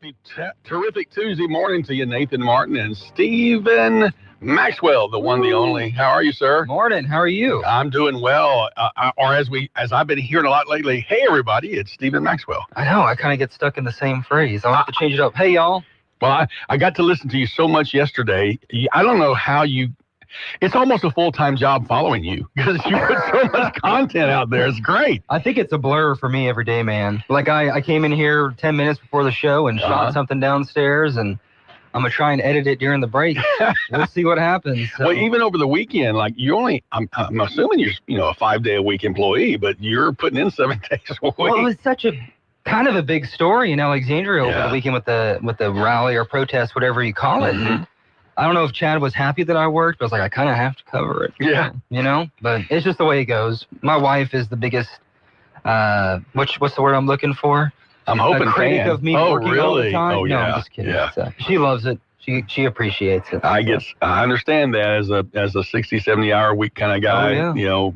Happy terrific Tuesday morning to you, Nathan Martin and Stephen Maxwell, the one, the only. How are you, sir? Morning. How are you? I'm doing well. Or as I've been hearing a lot lately, hey everybody, it's Stephen Maxwell. I know. I kind of get stuck in the same phrase. I'll have to change it up. Hey y'all. Well, I got to listen to you so much yesterday. I don't know how you. It's almost a full-time job following you because you put so much content out there. It's great. I think it's a blur for me every day, man. Like I came in here 10 minutes before the show and shot something downstairs, and I'm going to try and edit it during the break. We'll see what happens. So. Well, even over the weekend, like I'm assuming you're a 5-day-a-week employee, but you're putting in 7 days a week. Well, it was such a kind of a big story in Alexandria over the weekend with the rally or protest, whatever you call it. And I don't know if Chad was happy that I worked, but I was like, I kind of have to cover it. Yeah. But it's just the way it goes. My wife is the biggest, what's the word I'm looking for? I'm hoping a critic of me working all the time. Oh, yeah. No, I'm just kidding. Yeah. She loves it. She appreciates it. I understand that as a 60, 70 hour week kind of guy. Oh, yeah.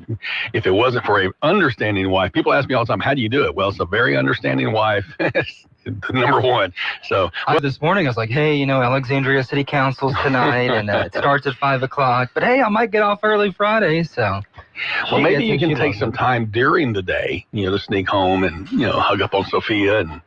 If it wasn't for a understanding wife, people ask me all the time, how do you do it? Well, it's a very understanding wife. Number one. So this morning I was like, hey, Alexandria City Council's tonight, and it starts at 5 o'clock. But hey, I might get off early Friday, so. Well, maybe you can take some time during the day, to sneak home and hug up on Sophia and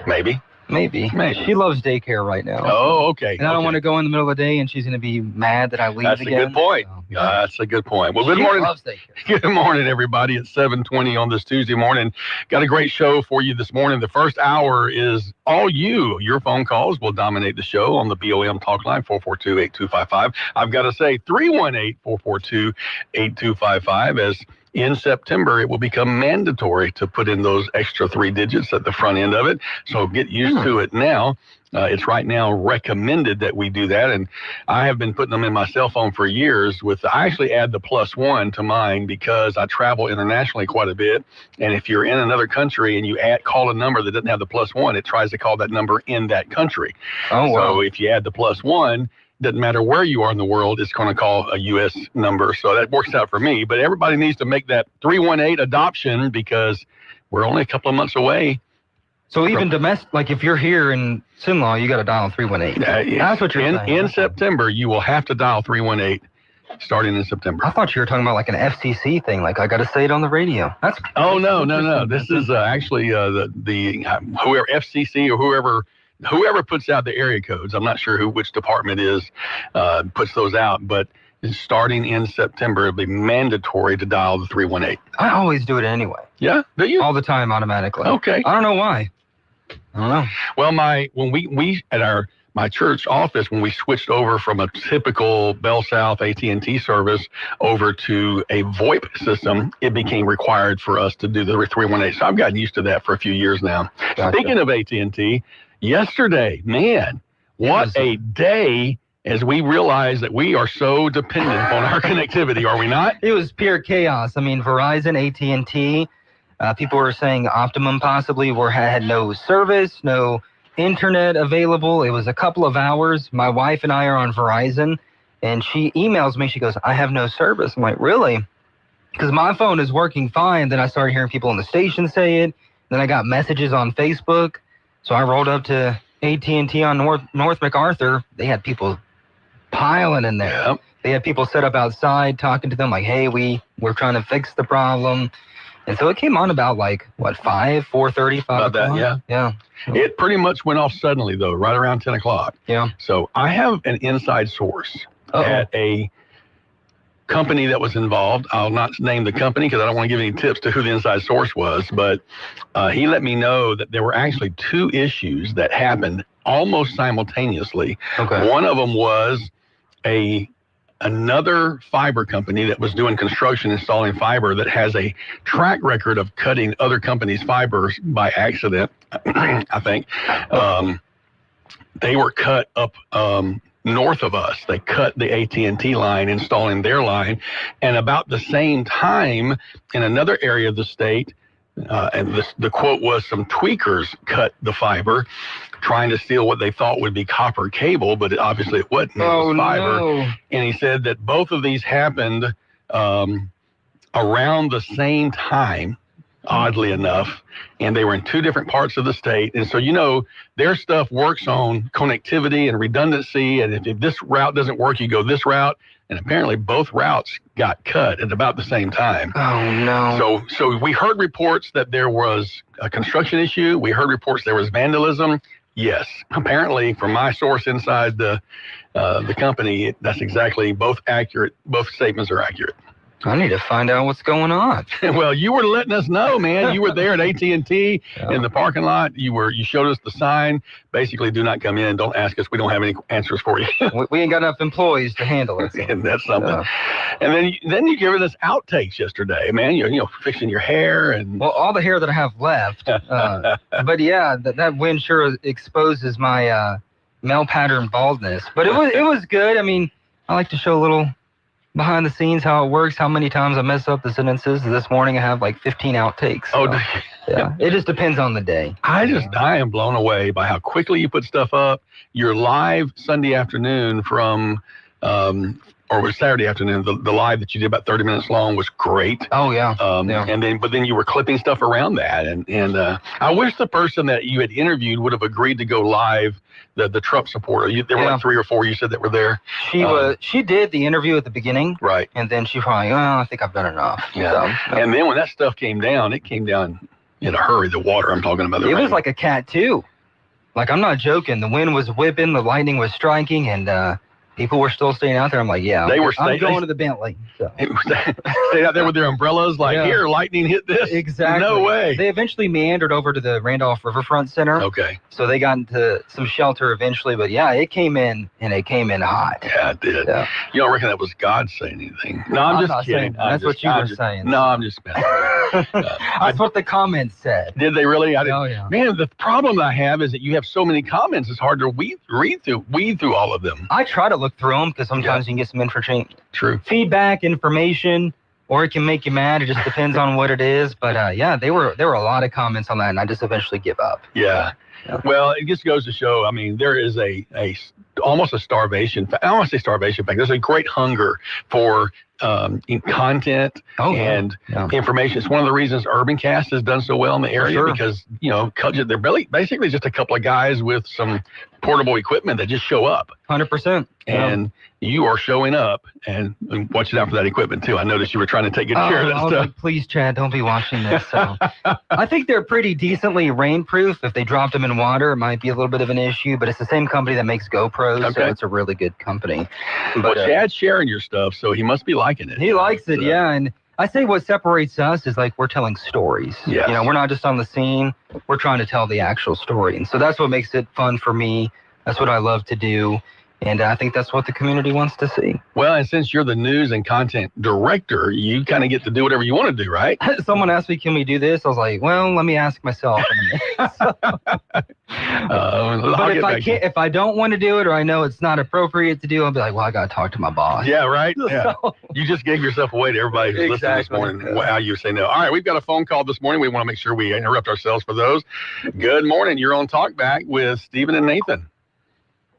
maybe. Maybe. She loves daycare right now. Oh, okay. And I don't want to go in the middle of the day and she's going to be mad that I leave again. That's a good point. So, that's a good point. Well, good morning. Loves daycare. Good morning, everybody. It's 7:20 on this Tuesday morning. Got a great show for you this morning. The first hour is all you. Your phone calls will dominate the show on the BOM Talkine, 442-8255. I've got to say 318-442-8255 as in September, it will become mandatory to put in those extra 3 digits at the front end of it. So get used to it now. It's right now recommended that we do that. And I have been putting them in my cell phone for years. I actually add the +1 to mine because I travel internationally quite a bit. And if you're in another country and you call a number that doesn't have the +1, it tries to call that number in that country. Oh, wow. So if you add the +1, doesn't matter where you are in the world, it's going to call a U.S. number. So that works out for me. But everybody needs to make that 318 adoption because we're only a couple of months away. So even domestic, like if you're here in Cenla, you got to dial 318. That's what you're saying. In September, you will have to dial 318 starting in September. I thought you were talking about like an FCC thing. Like I got to say it on the radio. No. This is actually the whoever FCC or whoever puts out the area codes. I'm not sure which department is puts those out, but starting in September, it'll be mandatory to dial the 318. I always do it anyway. Yeah, do you? All the time, automatically. Okay. I don't know why. I don't know. Well, when we at my church office, when we switched over from a typical Bell South AT&T service over to a VoIP system, it became required for us to do the 318. So I've gotten used to that for a few years now. Gotcha. Speaking of AT&T, yesterday, man, what a day as we realize that we are so dependent on our connectivity, are we not? It was pure chaos. I mean, Verizon, AT&T, people were saying Optimum possibly had no service, no internet available. It was a couple of hours. My wife and I are on Verizon, and she emails me. She goes, I have no service. I'm like, really? Because my phone is working fine. Then I started hearing people on the station say it. Then I got messages on Facebook. So I rolled up to AT&T on North MacArthur. They had people piling in there. Yep. They had people set up outside talking to them like, hey, we're trying to fix the problem. And so it came on about 4:30, 5 about o'clock. That, yeah. It pretty much went off suddenly, though, right around 10 o'clock. Yeah. So I have an inside source at a company that was involved. I'll not name the company because I don't want to give any tips to who the inside source was, but he let me know that there were actually 2 issues that happened almost simultaneously. Okay. One of them was another fiber company that was doing construction, installing fiber that has a track record of cutting other companies' fibers by accident, I think. They were cut up north of us. They cut the AT&T line, installing their line. And about the same time, in another area of the state, and the quote was some tweakers cut the fiber, trying to steal what they thought would be copper cable, but obviously it wasn't. It was fiber. No. And he said that both of these happened around the same time. oddly enough, and they were in two different parts of the state. And so, their stuff works on connectivity and redundancy. And if this route doesn't work, you go this route. And apparently both routes got cut at about the same time. Oh, no. So we heard reports that there was a construction issue. We heard reports there was vandalism. Yes, apparently from my source inside the company, that's exactly both accurate. Both statements are accurate. I need to find out what's going on. Well, you were letting us know, man. You were there at AT&T in the parking lot. You showed us the sign. Basically, do not come in. Don't ask us. We don't have any answers for you. We ain't got enough employees to handle it. So. And that's something. And then you giving us outtakes yesterday, man. You're fixing your hair and all the hair that I have left. But yeah, that wind sure exposes my male pattern baldness. But it was good. I mean, I like to show a little behind the scenes how it works, how many times I mess up the sentences. This morning I have like 15 outtakes. So, yeah, it just depends on the day. I am blown away by how quickly you put stuff up. Your live Sunday afternoon from or was Saturday afternoon, the live that you did about 30 minutes long was great. Oh yeah. But then you were clipping stuff around that, and I wish the person that you had interviewed would have agreed to go live. The Trump supporter. There were like 3 or 4 you said that were there. She did the interview at the beginning, right? And then she probably, I think I've done enough. Yeah. So, and then when that stuff came down, it came down in a hurry. The water I'm talking about. It was like a cat too. Like, I'm not joking. The wind was whipping, the lightning was striking, and people were still staying out there. I'm like, I'm going to the Bentley. So. Stayed out there with their umbrellas, here, lightning hit this. Exactly. No way. They eventually meandered over to the Randolph Riverfront Center. Okay. So they got into some shelter eventually, but yeah, it came in, and it came in hot. Yeah, it did. Yeah. You don't reckon that was God saying anything? No, I'm just kidding. That's what you were saying. No, I'm just messing. That's what the comments said. Did they really? I didn't. Oh, yeah. Man, the problem I have is that you have so many comments. It's hard to weed through all of them. I try to look through them because sometimes you can get some True. feedback, information, or it can make you mad. It just depends on what it is. But there were a lot of comments on that, and I just eventually give up. Yeah. Well, it just goes to show. I mean, there is almost a starvation. I don't want to say starvation fact. There's a great hunger for content and information. It's one of the reasons UrbanCast has done so well in the area because they're basically just a couple of guys with some portable equipment that just show up. 100%. And you are showing up and watching out for that equipment too. I noticed you were trying to take good care of that stuff. Like, please, Chad, don't be watching this. So I think they're pretty decently rainproof. If they dropped them in water, it might be a little bit of an issue, but it's the same company that makes GoPros, so it's a really good company. But Chad's sharing your stuff, so he must be liking it. He likes it, and I say what separates us is we're telling stories. Yes. We're not just on the scene. We're trying to tell the actual story. And so that's what makes it fun for me. That's what I love to do. And I think that's what the community wants to see. Well, and since you're the news and content director, you kind of get to do whatever you want to do, right? Someone asked me, can we do this? I was like, well, let me ask myself. But if I don't want to do it or I know it's not appropriate to do, I'll be like, well, I got to talk to my boss. Yeah, right? Yeah. You just gave yourself away to everybody who's listening this morning. How you say no. All right, we've got a phone call this morning. We want to make sure we interrupt ourselves for those. Good morning. You're on Talkback with Stephen and Nathan.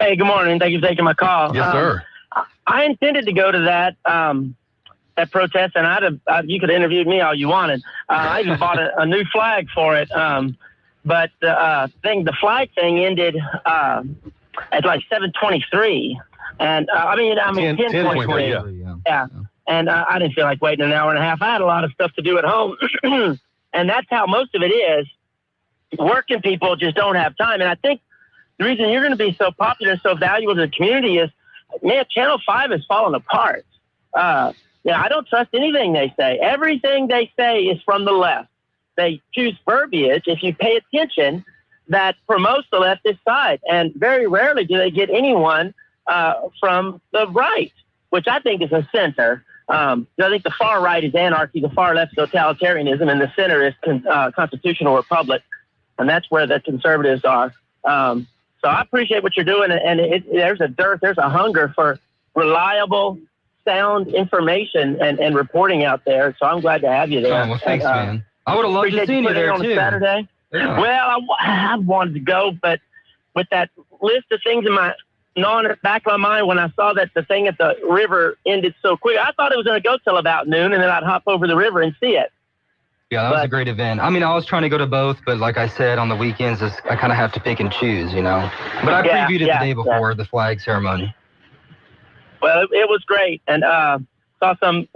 Hey, good morning. Thank you for taking my call. Yes, sir. I intended to go to that protest, and you could have interviewed me all you wanted. I even bought a new flag for it. But the flag thing ended at like 7:23, and 10:23. Yeah. And I didn't feel like waiting an hour and a half. I had a lot of stuff to do at home, and that's how most of it is. Working people just don't have time, and I think the reason you're going to be so popular, so valuable to the community is, man, Channel 5 is falling apart. I don't trust anything they say. Everything they say is from the left. They choose verbiage, if you pay attention, that promotes the leftist side. And very rarely do they get anyone from the right, which I think is a center. I think the far right is anarchy, the far left is totalitarianism, and the center is constitutional republic. And that's where the conservatives are. So I appreciate what you're doing, and there's a hunger for reliable, sound information and reporting out there. So I'm glad to have you there. Oh, well, thanks, man. I would have loved to see you there, too. Saturday. Yeah. Well, I wanted to go, but with that list of things gnawing at the back of my mind when I saw that the thing at the river ended so quick, I thought it was going to go till about noon, and then I'd hop over the river and see it. Yeah, that was a great event. I mean, I was trying to go to both, but like I said, on the weekends, I kind of have to pick and choose, you know. But I previewed it the day before the flag ceremony. Well, it was great, and saw some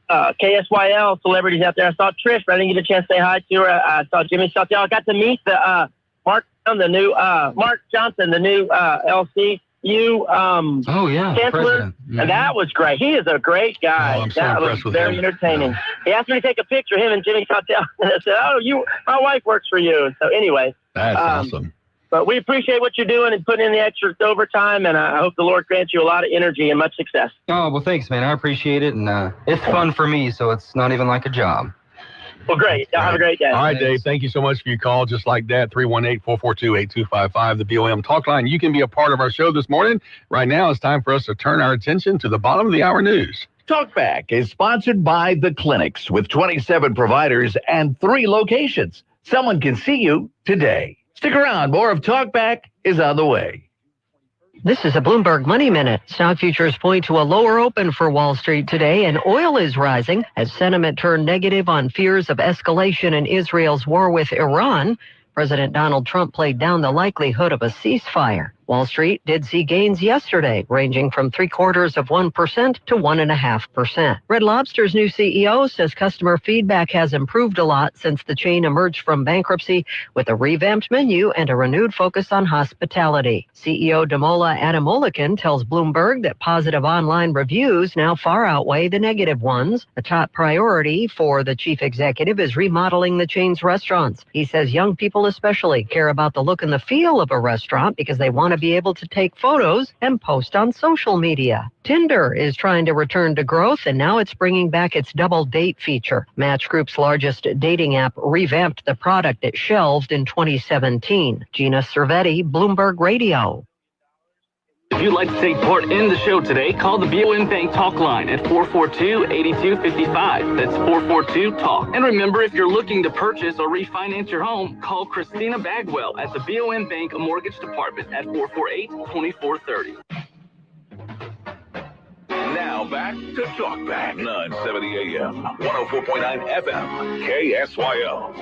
KSYL celebrities out there. I saw Trish, but I didn't get a chance to say hi to her. I saw Jimmy Shelton. I got to meet the Mark Johnson, the new LCU chancellor, and that was great. He is a great guy. Oh, I'm so that impressed was with very him. entertaining. He asked me to take a picture of him and Jimmy Shelton, and I said, "Oh, my wife works for you." And so anyway, that's awesome. But we appreciate what you're doing and putting in the extra overtime, and I hope the Lord grants you a lot of energy and much success. Oh, well, thanks, man. I appreciate it, and it's fun for me, so it's not even like a job. Well, great. Y'all have a great day. All right, Dave, thank you so much for your call. Just like that, 318-442-8255, the BOM Talkline. You can be a part of our show this morning. Right now, it's time for us to turn our attention to the bottom of the hour news. Talkback is sponsored by The Clinics with 27 providers and 3 locations. Someone can see you today. Stick around. More of Talkback is on the way. This is a Bloomberg Money Minute. Stock futures point to a lower open for Wall Street today, and oil is rising as sentiment turned negative on fears of escalation in Israel's war with Iran. President Donald Trump played down the likelihood of a ceasefire. Wall Street did see gains yesterday, ranging from 0.75% to 1.5%. Red Lobster's new CEO says customer feedback has improved a lot since the chain emerged from bankruptcy, with a revamped menu and a renewed focus on hospitality. CEO Damola Adamolican tells Bloomberg that positive online reviews now far outweigh the negative ones. The top priority for the chief executive is remodeling the chain's restaurants. He says young people especially care about the look and the feel of a restaurant because they want to be able to take photos and post on social media. Tinder is trying to return to growth, and now it's bringing back its double date feature. Match Group's largest dating app revamped the product it shelved in 2017. Gina Cervetti, Bloomberg Radio. If you'd like to take part in the show today, call the BOM Bank Talk line at 442-8255. That's 442-TALK. And remember, if you're looking to purchase or refinance your home, call Christina Bagwell at the BOM Bank Mortgage Department at 448-2430. Now back to Talkback, 970 AM, 104.9 FM, KSYO.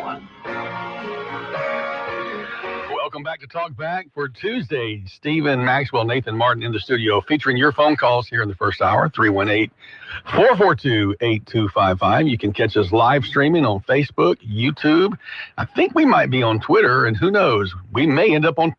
Welcome back to Talkback for Tuesday. Stephen Maxwell, Nathan Martin in the studio, featuring your phone calls here in the first hour, 318-442-8255. You can catch us live streaming on Facebook, YouTube. I think we might be on Twitter, and who knows, we may end up on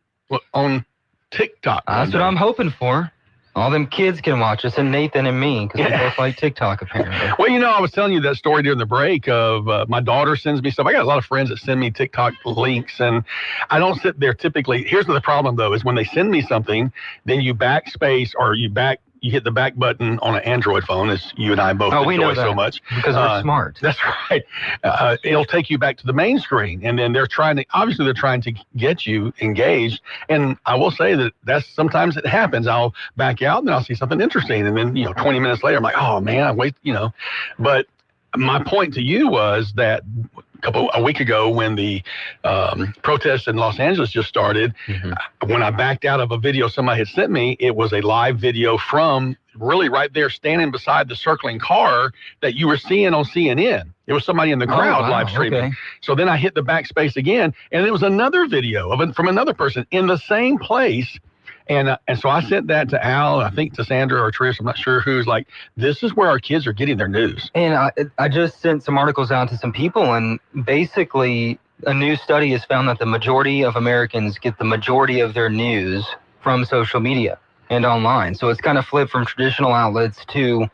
TikTok. That's what I'm hoping for. All them kids can watch us, and Nathan and me, because we both like TikTok, apparently. Well, you know, I was telling you that story during the break of my daughter sends me stuff. I got a lot of friends that send me TikTok links, and I don't sit there typically. Here's the problem, though, is when they send me something, then you backspace or you hit the back button on an Android phone, as you and I both enjoy so much. Because we're smart. That's right. It'll take you back to the main screen, and then they're trying to get you engaged. And I will say that's sometimes it happens. I'll back out, and then I'll see something interesting, and then 20 minutes later, I'm like, oh man, I wait. But my point to you was that a week ago when the protests in Los Angeles just started, when I backed out of a video somebody had sent me, it was a live video from really right there standing beside the circling car that you were seeing on CNN. It was somebody in the crowd live streaming. Okay. So then I hit the backspace again, and it was another video from another person in the same place. And so I sent that to Al, I think to Sandra or Trish, I'm not sure who's like, this is where our kids are getting their news. And I just sent some articles out to some people, and basically a new study has found that the majority of Americans get the majority of their news from social media and online. So it's kind of flipped from traditional outlets to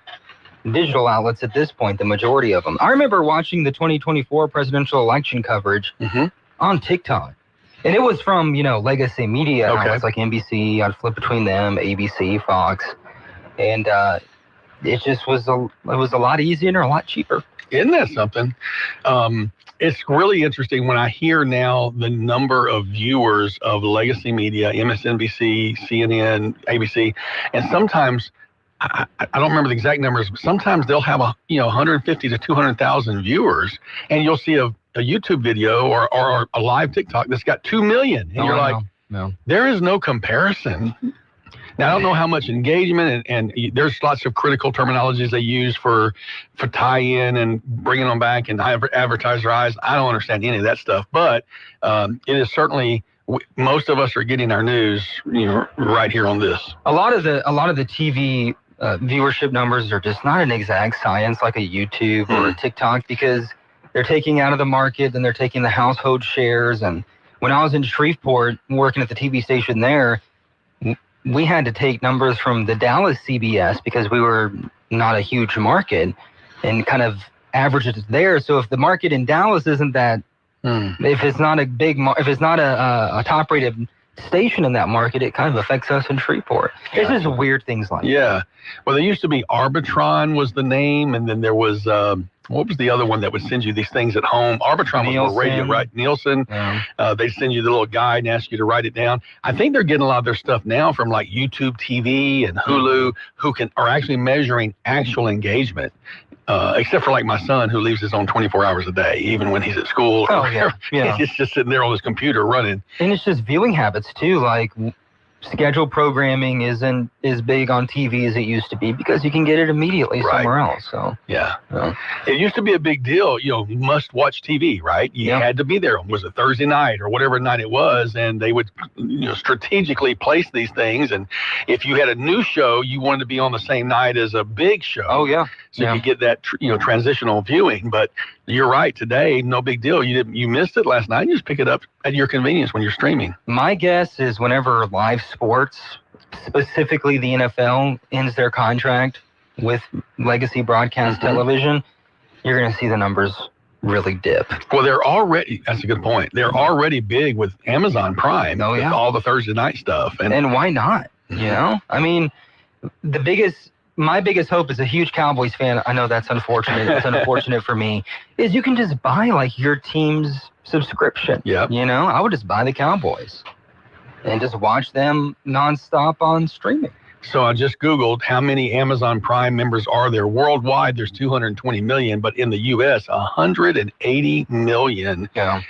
digital outlets at this point, the majority of them. I remember watching the 2024 presidential election coverage on TikTok. And it was from, legacy media outlets like NBC. I'd flip between them, ABC, Fox. And it just was a lot easier and a lot cheaper. Isn't that something? It's really interesting when I hear now the number of viewers of legacy media, MSNBC, CNN, ABC, and sometimes I don't remember the exact numbers, but sometimes they'll have 150 to 200,000 viewers, and you'll see a YouTube video or a live TikTok that's got 2 million. And you're like, no, there is no comparison. Now, I don't know how much engagement, and there's lots of critical terminologies they use for tie-in and bringing them back and advertise their eyes. I don't understand any of that stuff, but it is certainly, most of us are getting our news, right here on this. A lot of the TV viewership numbers are just not an exact science like a YouTube or a TikTok, because they're taking out of the market and they're taking the household shares. And when I was in Shreveport working at the TV station there, we had to take numbers from the Dallas CBS because we were not a huge market and kind of average it there. So if the market in Dallas isn't that, if it's not a top-rated station in that market, it kind of affects us in Shreveport. It's just weird things like that. Yeah. Well, there used to be Arbitron was the name, and then there was what was the other one that would send you these things at home? Arbitron was more radio, right? Nielsen. Yeah. They send you the little guide and ask you to write it down. I think they're getting a lot of their stuff now from like YouTube TV and Hulu, who are actually measuring actual engagement. Except for like my son, who leaves his own 24 hours a day, even when he's at school. Oh, yeah. He's just sitting there on his computer running. And it's just viewing habits too. Like, scheduled programming isn't as big on TV as it used to be because you can get it immediately somewhere else. So yeah, it used to be a big deal. Must watch TV, right? You had to be there. Was it Thursday night or whatever night it was, and they would strategically place these things. And if you had a new show, you wanted to be on the same night as a big show. Oh yeah. So you get that transitional viewing. But you're right. Today, no big deal. You missed it last night. You just pick it up at your convenience when you're streaming. My guess is whenever live sports, specifically the NFL, ends their contract with legacy broadcast television, you're going to see the numbers really dip. Well, that's a good point. They're already big with Amazon Prime. Oh, yeah. With all the Thursday night stuff. And why not? I mean, my biggest hope as a huge Cowboys fan, I know that's unfortunate. It's unfortunate for me, is you can just buy like your team's subscription. Yeah. I would just buy the Cowboys and just watch them nonstop on streaming. So I just Googled how many Amazon Prime members are there. Worldwide, there's 220 million, but in the U.S., 180 million. Yeah.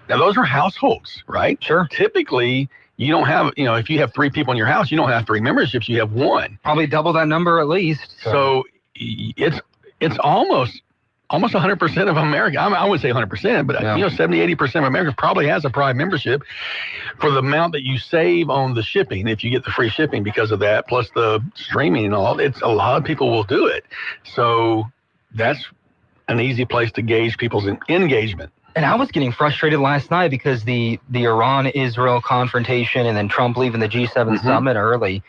Now, those are households, right? Sure. Typically, you don't have, if you have 3 people in your house, you don't have 3 memberships, you have 1. Probably double that number at least. So it's almost 100% of America. I wouldn't say 100%, but 70-80% of America probably has a Prime membership for the amount that you save on the shipping if you get the free shipping because of that, plus the streaming and all. It's a lot of people will do it. So that's an easy place to gauge people's engagement. And I was getting frustrated last night because the Iran-Israel confrontation and then Trump leaving the G7 summit early.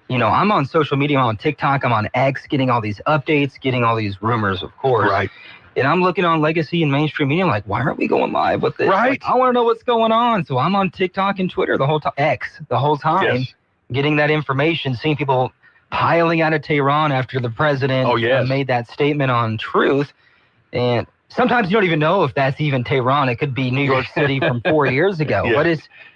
I'm on social media, I'm on TikTok, I'm on X, getting all these updates, getting all these rumors, of course. Right. And I'm looking on legacy and mainstream media, I'm like, why aren't we going live with this? Right. Like, I want to know what's going on. So I'm on TikTok and Twitter the whole time, X, the whole time, getting that information, seeing people piling out of Tehran after the president made that statement on Truth. And sometimes you don't even know if that's even Tehran. It could be New York City from 4 years ago. But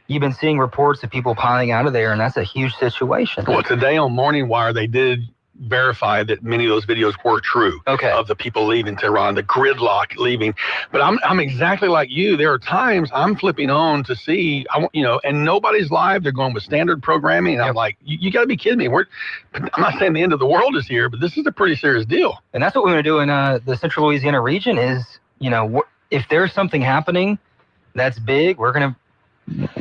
you've been seeing reports of people piling out of there, and that's a huge situation. Well, today on Morning Wire, they did verify that many of those videos were true. Okay. Of the people leaving Tehran, the gridlock leaving. But I'm exactly like you. There are times I'm flipping on to see, and nobody's live. They're going with standard programming. And I'm like, you got to be kidding me. I'm not saying the end of the world is here, but this is a pretty serious deal. And that's what we're going to do in the Central Louisiana region is, if there's something happening that's big,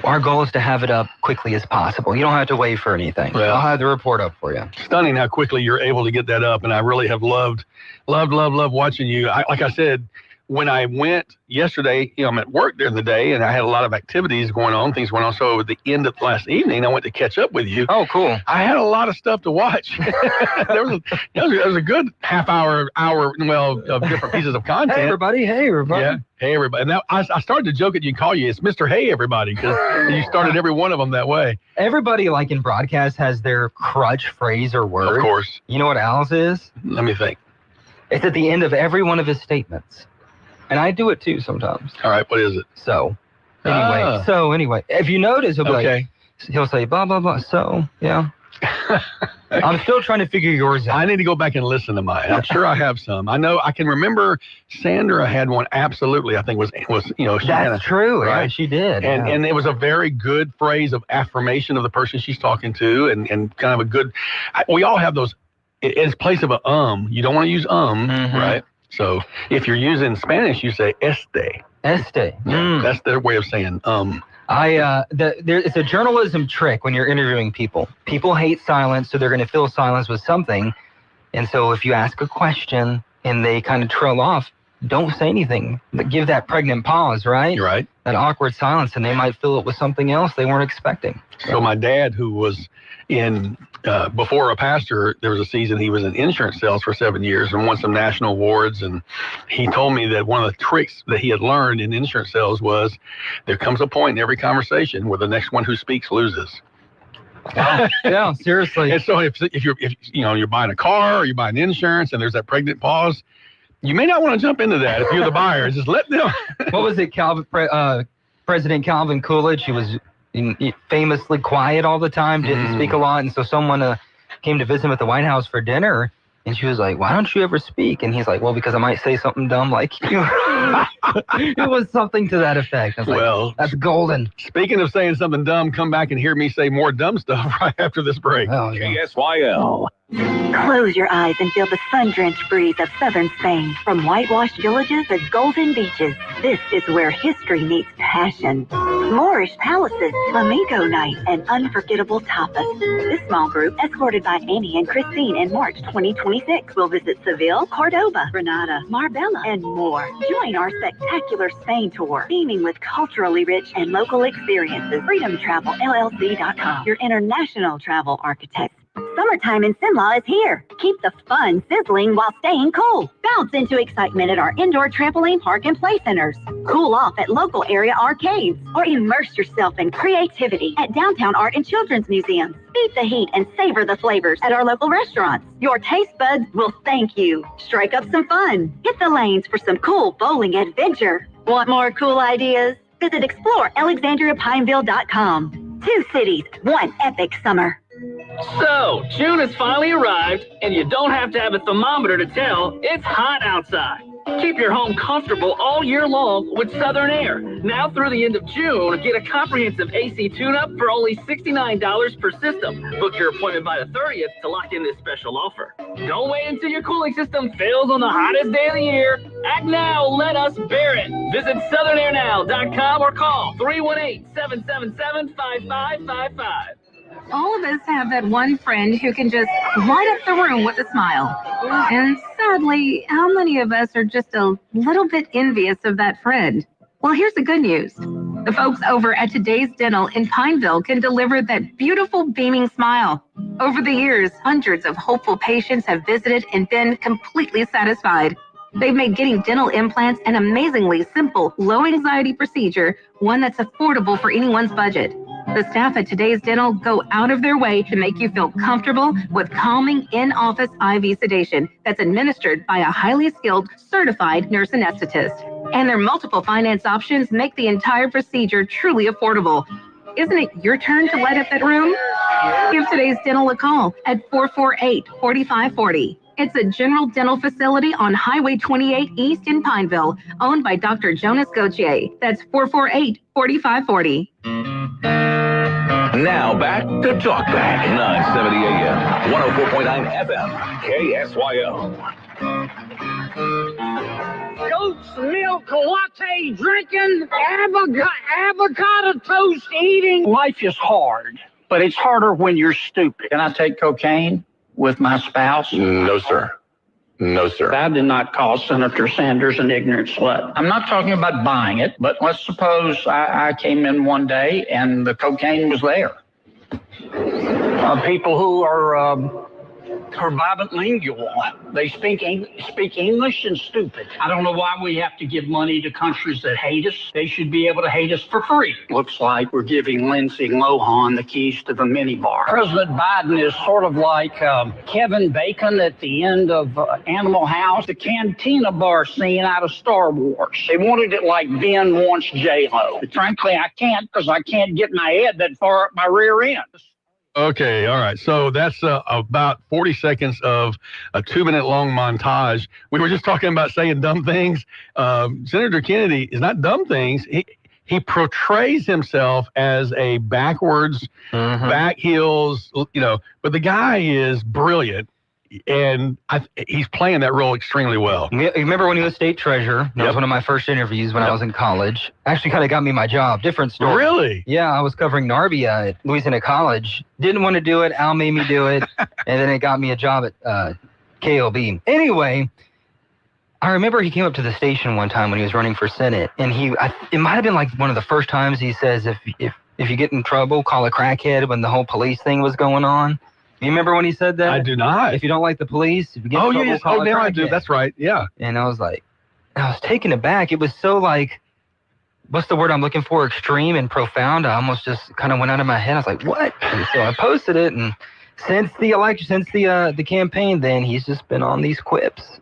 our goal is to have it up quickly as possible. You don't have to wait for anything. Well, I'll have the report up for you. Stunning how quickly you're able to get that up, and I really have loved watching you. Like I said, when I went yesterday, I'm at work during the day, and I had a lot of activities going on, things going on. So at the end of last evening, I went to catch up with you. Oh, cool. I had a lot of stuff to watch. there was a good half hour, of different pieces of content. Hey, everybody. Yeah. Hey, everybody. And now I started to joke at you and call you. It's Mr. Hey, everybody, because you started every one of them that way. Everybody, like in broadcast, has their crutch phrase or word. Of course. You know what Al's is? Let me think. It's at the end of every one of his statements. And I do it too sometimes. All right, what is it? So, anyway, if you notice, he'll be like, he'll say blah, blah, blah. So, yeah. I'm still trying to figure yours out. I need to go back and listen to mine. I'm sure I have some. I know I can remember Sandra had one. Absolutely, I think was she That's true. right? Yeah, she did. And it was a very good phrase of affirmation of the person she's talking to, and kind of a good. We all have those. In place of you don't want to use right? So if you're using Spanish, you say este. Este. That's their way of saying It's a journalism trick when you're interviewing people. People hate silence, so they're going to fill silence with something. And so if you ask a question and they kind of trail off, don't say anything. Give that pregnant pause, right? You're right. That awkward silence, and they might fill it with something else they weren't expecting. So my dad, who was before a pastor, there was a season he was in insurance sales for 7 years and won some national awards. And he told me that one of the tricks that he had learned in insurance sales was there comes a point in every conversation where the next one who speaks loses. Yeah, seriously. And so if you're buying a car or you're buying insurance and there's that pregnant pause, you may not want to jump into that if you're the buyer. Just let them. What was it, President Calvin Coolidge? He was famously quiet all the time, didn't speak a lot. And so someone came to visit him at the White House for dinner, and she was like, "Why don't you ever speak?" And he's like, "Well, because I might say something dumb like you." It was something to that effect. I was like, that's golden. Speaking of saying something dumb, come back and hear me say more dumb stuff right after this break. Oh, yeah. KSYL. Close your eyes and feel the sun-drenched breeze of southern Spain. From whitewashed villages to golden beaches, this is where history meets passion. Moorish palaces, flamenco night, and unforgettable tapas. This small group, escorted by Annie and Christine in March 2026, will visit Seville, Cordoba, Granada, Marbella, and more. Join our spectacular Spain tour, beaming with culturally rich and local experiences. FreedomTravelLLC.com, your international travel architect. Summertime in Cenla is here. Keep the fun sizzling while staying cool. Bounce into excitement at our indoor trampoline park and play centers. Cool off at local area arcades. Or immerse yourself in creativity at downtown art and children's museums. Beat the heat and savor the flavors at our local restaurants. Your taste buds will thank you. Strike up some fun. Hit the lanes for some cool bowling adventure. Want more cool ideas? Visit explorealexandriapineville.com. 2 cities, 1 epic summer. So, June has finally arrived, and you don't have to have a thermometer to tell it's hot outside. Keep your home comfortable all year long with Southern Air. Now through the end of June, get a comprehensive AC tune-up for only $69 per system. Book your appointment by the 30th to lock in this special offer. Don't wait until your cooling system fails on the hottest day of the year. Act now, let us bear it. Visit southernairnow.com or call 318-777-5555. All of us have that one friend who can just light up the room with a smile. And sadly, how many of us are just a little bit envious of that friend? Well, here's the good news. The folks over at Today's Dental in Pineville can deliver that beautiful beaming smile. Over the years, hundreds of hopeful patients have visited and been completely satisfied. They've made getting dental implants an amazingly simple, low-anxiety procedure, one that's affordable for anyone's budget. The staff at Today's Dental go out of their way to make you feel comfortable with calming in-office IV sedation that's administered by a highly skilled, certified nurse anesthetist. And their multiple finance options make the entire procedure truly affordable. Isn't it your turn to light up that room? Give Today's Dental a call at 448-4540. It's a general dental facility on Highway 28 East in Pineville, owned by Dr. Jonas Gauthier. That's 448-4540. Now back to Talkback, 970 AM, 104.9 FM, KSYO. Goat's milk latte drinking, avocado toast eating. Life is hard, but it's harder when you're stupid. Can I take cocaine with my spouse? No, sir. No, sir. I did not call Senator Sanders an ignorant slut. I'm not talking about buying it, but let's suppose I came in one day and the cocaine was there. People who are bilingual, they speak English and stupid. I don't know why we have to give money to countries that hate us. They should be able to hate us for free. Looks like we're giving Lindsay Lohan the keys to the minibar. President Biden is sort of like Kevin Bacon at the end of Animal House, the cantina bar scene out of Star Wars. They wanted it like Ben wants J-Lo. But frankly, I can't, because I can't get my head that far up my rear end. Okay, all right. So that's about 40 seconds of a 2-minute long montage. We were just talking about saying dumb things. Senator Kennedy is not dumb things. He portrays himself as a backwards, back heels, but the guy is brilliant. And he's playing that role extremely well. You remember when he was state treasurer? That was one of my first interviews when I was in college. Actually kind of got me my job. Different story. Really? Yeah, I was covering Narbia at Louisiana College. Didn't want to do it. Al made me do it. And then it got me a job at KLB. Anyway, I remember he came up to the station one time when he was running for Senate. And it might have been like one of the first times he says, if you get in trouble, call a crackhead, when the whole police thing was going on. You remember when he said that? I do not. If you don't like the police, if you get in trouble, call a now crackhead. I do. That's right. Yeah. And I was taken aback. It was so like, what's the word I'm looking for? Extreme and profound. I almost just kind of went out of my head. I was like, what? And so I posted it, and since the election, since the campaign, then he's just been on these quips.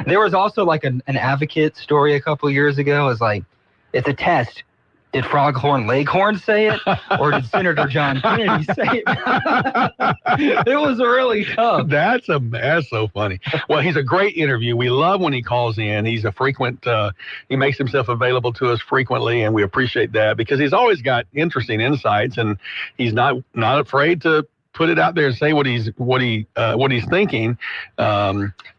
There was also like an advocate story a couple of years ago. It was like, it's a test. Did Froghorn Leghorn say it, or did Senator John Kennedy say it? It was really tough. That's so funny. Well, he's a great interview. We love when he calls in. He's a frequent. He makes himself available to us frequently, and we appreciate that because he's always got interesting insights, and he's not afraid to put it out there and say what he's thinking.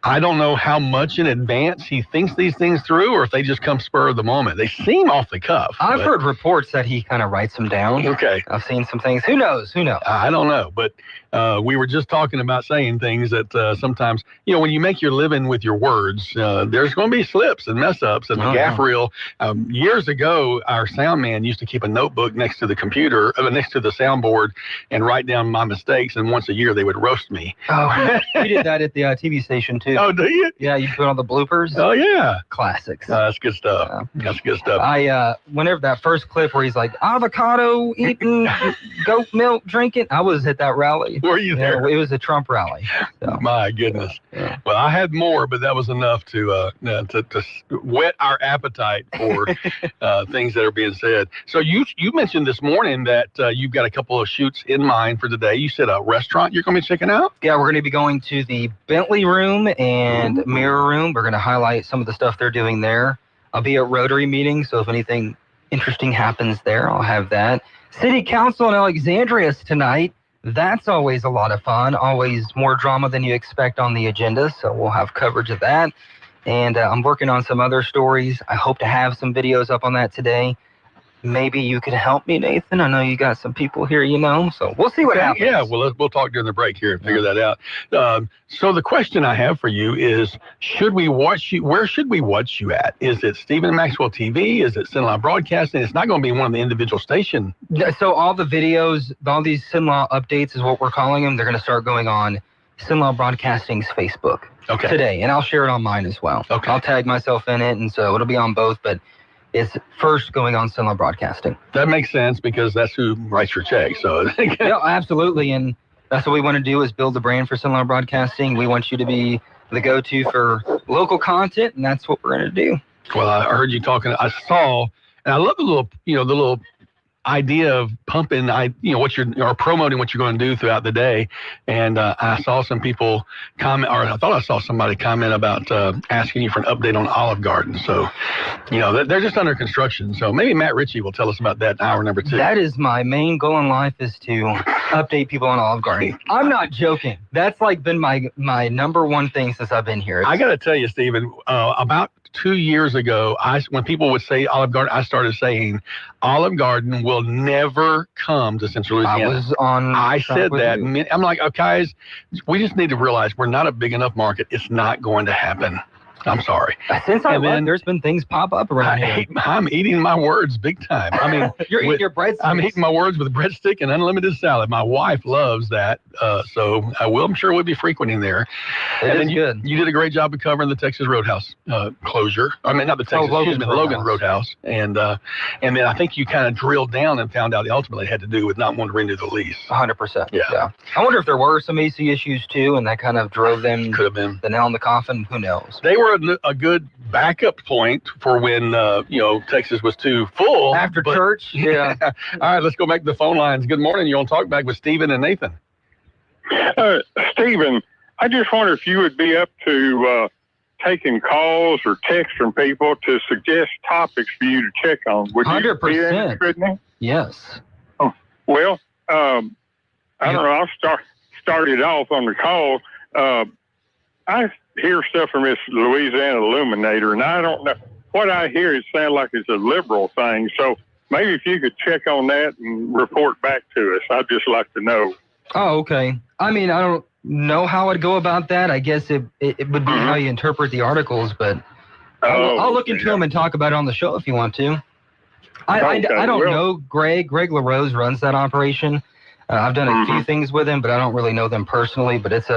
I don't know how much in advance he thinks these things through, or if they just come spur of the moment. They seem off the cuff. I've heard reports that he kind of writes them down. Okay. I've seen some things. Who knows? I don't know, but we were just talking about saying things that sometimes, when you make your living with your words, there's going to be slips and mess ups and the gaff reel. Years ago, our sound man used to keep a notebook next to the computer, next to the soundboard, and write down my mistakes. And once a year, they would roast me. Oh, we did that at the TV station too. Oh, do you? Yeah, you put on the bloopers. Oh, yeah. Classics. That's good stuff. That's good stuff. Whenever that first clip where he's like, avocado eating, goat milk drinking, I was at that rally. Were you there? It was a Trump rally. So. My goodness. Yeah. Well, I had more, but that was enough to whet our appetite for things that are being said. So you mentioned this morning that you've got a couple of shoots in mind for today. You said a restaurant you're going to be checking out? Yeah, we're going to be going to the Bentley Room and Mirror Room. We're going to highlight some of the stuff they're doing there. I'll be at Rotary meetings, so if anything interesting happens there, I'll have that. City Council in Alexandria tonight. That's always a lot of fun, always more drama than you expect on the agenda, so we'll have coverage of that. And I'm working on some other stories. I hope to have some videos up on that today. Maybe you could help me, Nathan. I know you got some people here, so we'll see what happens. Yeah, well, we'll talk during the break here and figure that out. So the question I have for you is, should we watch you? Where should we watch you at? Is it Stephen Maxwell TV? Is it Cenla Broadcasting? It's not going to be one of the individual stations. So all the videos, all these Cenla updates is what we're calling them. They're going to start going on Cenla Broadcasting's Facebook today, and I'll share it on mine as well. Okay. I'll tag myself in it, and so it'll be on both, but it's first going on Cenla Broadcasting. That makes sense because that's who writes your check. So yeah, absolutely, and that's what we want to do is build the brand for Cenla Broadcasting. We want you to be the go-to for local content, and that's what we're going to do. Well, I heard you talking. I saw, and I love the little idea of pumping, what you're promoting, what you're going to do throughout the day. And I saw some people comment, or I thought I saw somebody comment about asking you for an update on Olive Garden. So, they're just under construction. So maybe Matt Ritchie will tell us about that in hour number 2. That is my main goal in life, is to update people on Olive Garden. I'm not joking. That's been my number one thing since I've been here. I got to tell you, Stephen, about 2 years ago, when people would say Olive Garden, I started saying Olive Garden will never come to Central Louisiana. I said that. I'm like, guys, we just need to realize we're not a big enough market. It's not going to happen. I'm sorry. Since I left, there's been things pop up around here. I'm eating my words big time. I mean, you're eating your breadsticks. I'm eating my words with breadstick and unlimited salad. My wife loves that, so I'm sure we'll be frequenting there. Good. You did a great job of covering the Texas Roadhouse closure. I mean, not the Texas, the Logan Roadhouse. And then I think you kind of drilled down and found out ultimately it had to do with not wanting to renew the lease. 100%. Yeah. I wonder if there were some AC issues too, and that kind of drove them. Could have been the nail in the coffin. Who knows? They were a good backup point for when Texas was too full after church. Yeah. All right, let's go back to the phone lines. Good morning. You're on Talkback with Stephen and Nathan. Stephen, I just wonder if you would be up to taking calls or texts from people to suggest topics for you to check on. Would 100%. You be interested in that? Yes. Oh, well, I don't know. I'll start it off on the call. I hear stuff from this Louisiana Illuminator, and I don't know. What I hear, it sounds like it's a liberal thing. So maybe if you could check on that and report back to us, I'd just like to know. Oh, okay. I mean, I don't know how I'd go about that. I guess it would be how you interpret the articles, but I'll look into them and talk about it on the show if you want to. I don't know Greg. Greg LaRose runs that operation. I've done a few things with him, but I don't really know them personally. But it's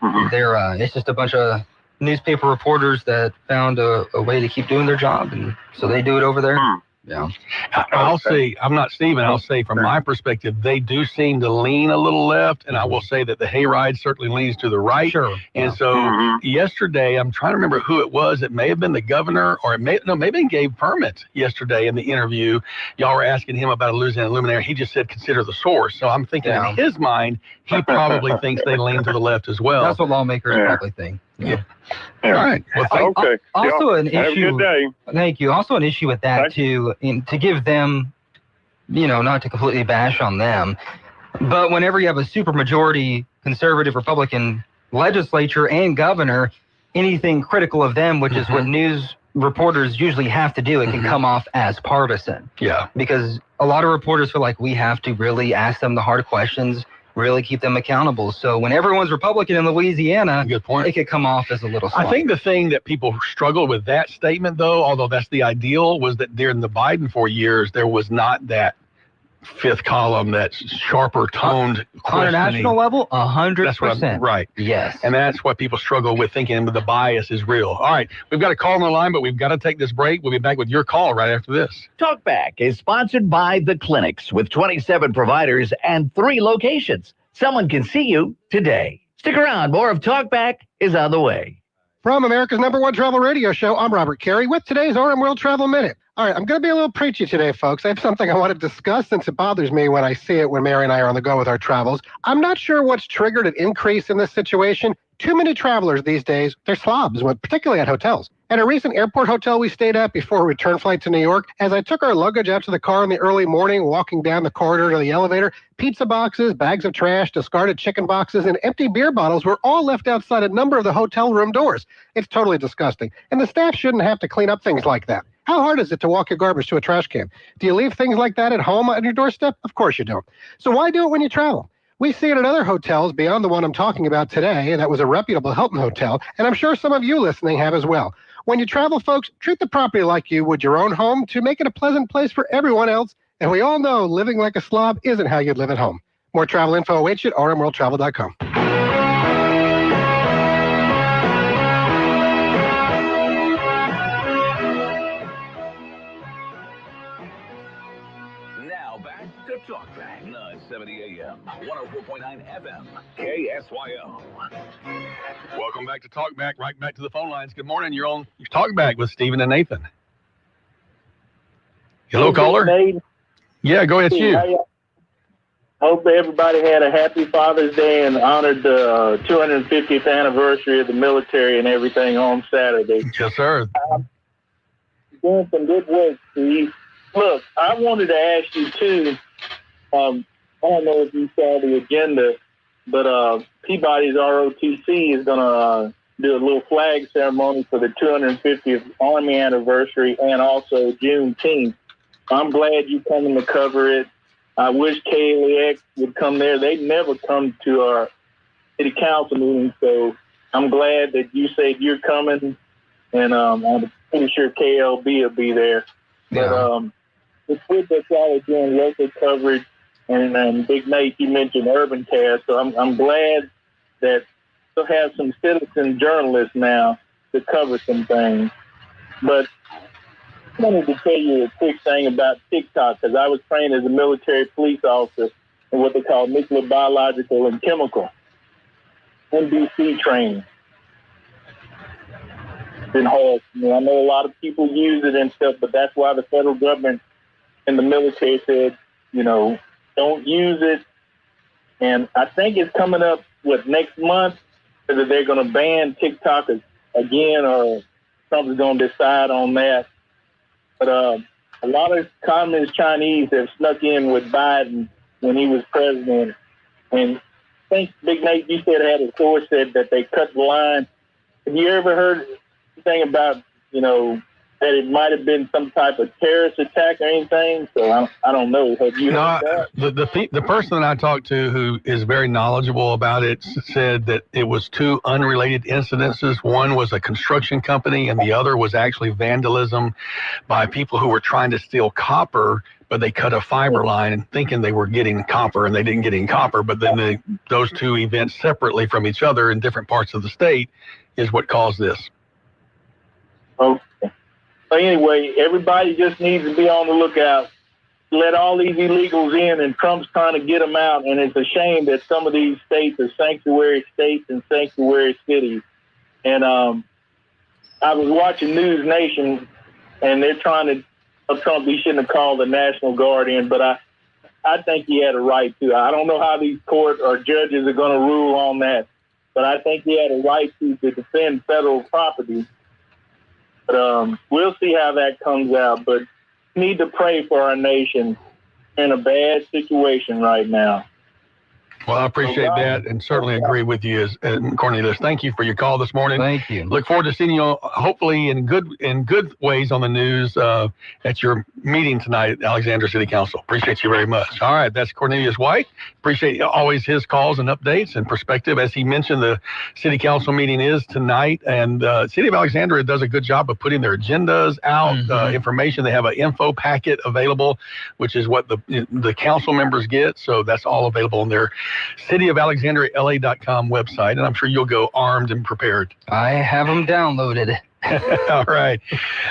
it's just a bunch of newspaper reporters that found a way to keep doing their job, and so they do it over there. Yeah. I'll say, I'm not Stephen, I'll say from my perspective, they do seem to lean a little left, and I will say that the hayride certainly leans to the right. Sure. And so yesterday, I'm trying to remember who it was. It may have been the governor, or maybe he gave permits yesterday in the interview. Y'all were asking him about a Louisiana Luminaire. He just said, consider the source. So I'm thinking in his mind, he probably thinks they lean to the left as well. That's what lawmakers probably think. Yeah. All right. Well, okay. Also an issue. Have a good day. Thank you. Also an issue with that too, to give them, not to completely bash on them, but whenever you have a supermajority conservative Republican legislature and governor, anything critical of them, which is what news reporters usually have to do, it can come off as partisan. Yeah. Because a lot of reporters feel like we have to really ask them the hard questions, really keep them accountable. So when everyone's Republican in Louisiana, good point, it could come off as a little slight. I think the thing that people struggle with that statement, though, although that's the ideal, was that during the Biden 4 years, there was not that fifth column, that sharper toned on a national level. 100%. Right. Yes. And that's what people struggle with, thinking the bias is real. All right, we've got a call on the line, but we've got to take this break. We'll be back with your call right after this. Talkback is sponsored by the Clinics with 27 providers and 3 locations. Someone can see you today. Stick around. More of Talkback is on the way. From America's #1 travel radio show, I'm Robert Carey with today's RM World Travel Minute. All right, I'm going to be a little preachy today, folks. I have something I want to discuss since it bothers me when I see it when Mary and I are on the go with our travels. I'm not sure what's triggered an increase in this situation. Too many travelers these days, they're slobs, particularly at hotels. At a recent airport hotel we stayed at before a return flight to New York, as I took our luggage out to the car in the early morning, walking down the corridor to the elevator, pizza boxes, bags of trash, discarded chicken boxes, and empty beer bottles were all left outside a number of the hotel room doors. It's totally disgusting, and the staff shouldn't have to clean up things like that. How hard is it to walk your garbage to a trash can? Do you leave things like that at home on your doorstep? Of course you don't. So why do it when you travel? We see it at other hotels beyond the one I'm talking about today, and that was a reputable Hilton hotel, and I'm sure some of you listening have as well. When you travel, folks, treat the property like you would your own home to make it a pleasant place for everyone else, and we all know living like a slob isn't how you'd live at home. More travel info awaits you at rmworldtravel.com. Now back to Talkback, 970 AM, 104.9 FM, KSYO. Welcome back to Talkback. Right back to the phone lines. Good morning. You're on Talkback with Stephen and Nathan. Hello, caller. Yeah, go ahead. It's you. Hope everybody had a happy Father's Day and honored the 250th anniversary of the military and everything on Saturday. Yes, sir. Doing some good work, Steve. Look, I wanted to ask you, too, I don't know if you saw the agenda, but Peabody's ROTC is going to do a little flag ceremony for the 250th Army anniversary and also Juneteenth. I'm glad you're coming to cover it. I wish KLEX would come there. They never come to our city council meetings, so I'm glad that you said you're coming, and I'm pretty sure KLB will be there. Yeah. But it's good that y'all are doing local coverage, and Big Nate, you mentioned Urban Cast, so I'm glad that we'll have some citizen journalists now to cover some things. But I wanted to tell you a quick thing about TikTok, because I was trained as a military police officer in what they call nuclear, biological, and chemical NBC training. been hard for me. I know a lot of people use it and stuff, but that's why the federal government and the military said, don't use it. And I think it's coming up next month, whether they're going to ban TikTok again or Trump's going to decide on that. But a lot of communist Chinese have snuck in with Biden when he was president. And I think, Big Nate, you said had a source said that they cut the line. Have you ever heard anything about, that it might have been some type of terrorist attack or anything? So I don't know. Have you heard that? The person that I talked to who is very knowledgeable about it said that it was two unrelated incidences. One was a construction company and the other was actually vandalism by people who were trying to steal copper, but they cut a fiber line thinking they were getting copper and they didn't get any copper. But then those two events separately from each other in different parts of the state is what caused this. Okay. So anyway, everybody just needs to be on the lookout. Let all these illegals in, and Trump's trying to get them out. And it's a shame that some of these states are sanctuary states and sanctuary cities. And I was watching News Nation, and they're trying to tell Trump he shouldn't have called the National Guard in, but I think he had a right to. I don't know how these court or judges are going to rule on that, but I think he had a right to defend federal property. But we'll see how that comes out. But we need to pray for our nation in a bad situation right now. Well, I appreciate that and certainly agree with you, Cornelius. Thank you for your call this morning. Thank you. Look forward to seeing you, hopefully in good ways on the news at your meeting tonight at Alexandria City Council. Appreciate you very much. All right, that's Cornelius White. Appreciate always his calls and updates and perspective. As he mentioned, the City Council meeting is tonight, and City of Alexandria does a good job of putting their agendas out, information. They have an info packet available, which is what the council members get. So that's all available on their cityofalexandriala.com website, and I'm sure you'll go armed and prepared. I have them downloaded. All right.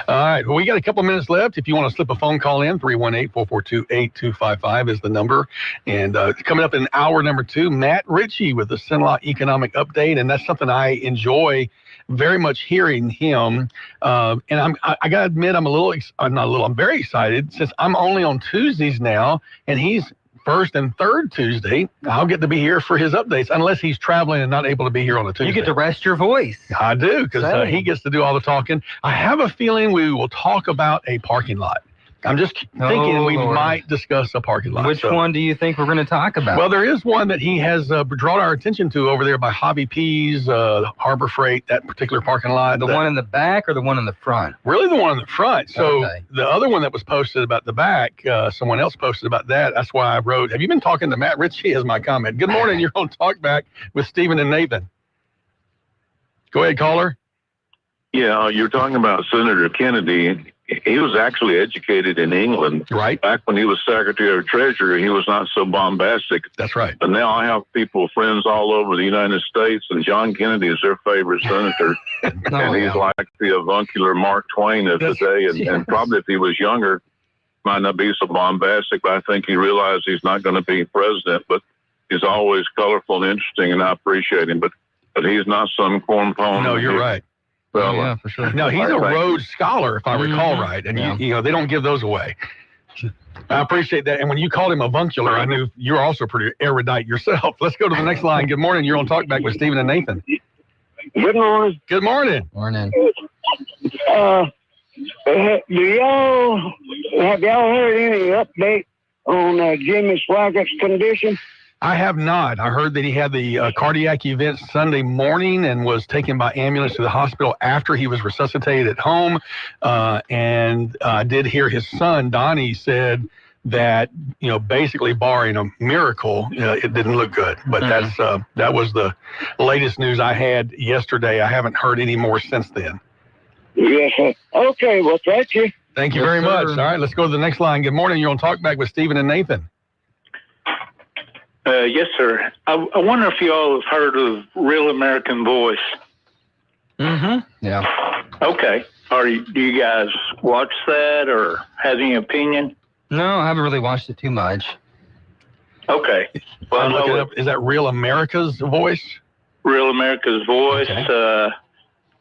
Well, we got a couple minutes left. If you want to slip a phone call in, 318-442-8255 is the number. And coming up in hour number 2, Matt Ritchie with the Cenla Economic Update, and that's something I enjoy very much hearing him. And I got to admit, I'm very excited since I'm only on Tuesdays now, and he's first and third Tuesday. I'll get to be here for his updates unless he's traveling and not able to be here on a Tuesday. You get to rest your voice. I do, because he gets to do all the talking. I have a feeling we will talk about a parking lot. I'm just thinking we might discuss a parking lot. Which one do you think we're going to talk about? Well, there is one that he has drawn our attention to over there by Hobby Peas, Harbor Freight, that particular parking lot. The one in the back or the one in the front? Really the one in the front. So the other one that was posted about the back, someone else posted about that. That's why I wrote, have you been talking to Matt Ritchie as my comment? Good morning. You're on Talkback with Stephen and Nathan. Go ahead, caller. Yeah, you're talking about Senator Kennedy. He was actually educated in England. Right. Back when he was Secretary of Treasury, he was not so bombastic. That's right. But now I have friends all over the United States, and John Kennedy is their favorite senator. And he's like the avuncular Mark Twain of today. And probably if he was younger, might not be so bombastic, but I think he realized he's not going to be president. But he's always colorful and interesting, and I appreciate him. But he's not some cornpone. No, you're right. Well, yeah, for sure. No, he's a Rhodes Scholar, if I recall right, and you they don't give those away. I appreciate that. And when you called him avuncular, I knew you're also pretty erudite yourself. Let's go to the next line. Good morning. You're on Talkback with Stephen and Nathan. Good morning. Good morning. Morning. Have y'all heard any update on Jimmy Swaggart's condition? I have not. I heard that he had the cardiac event Sunday morning and was taken by ambulance to the hospital after he was resuscitated at home. And I did hear his son, Donnie, said that, basically barring a miracle, it didn't look good. But that was the latest news I had yesterday. I haven't heard any more since then. Yes, sir. Okay, well, thank you. Thank you very much. All right, let's go to the next line. Good morning. You're on Talkback with Stephen and Nathan. Yes, sir. I wonder if you all have heard of Real American Voice. Mm-hmm. Yeah. Okay. Do you guys watch that or have any opinion? No, I haven't really watched it too much. Okay. Well, I'm looking up. Is that Real America's Voice? Real America's Voice. Okay.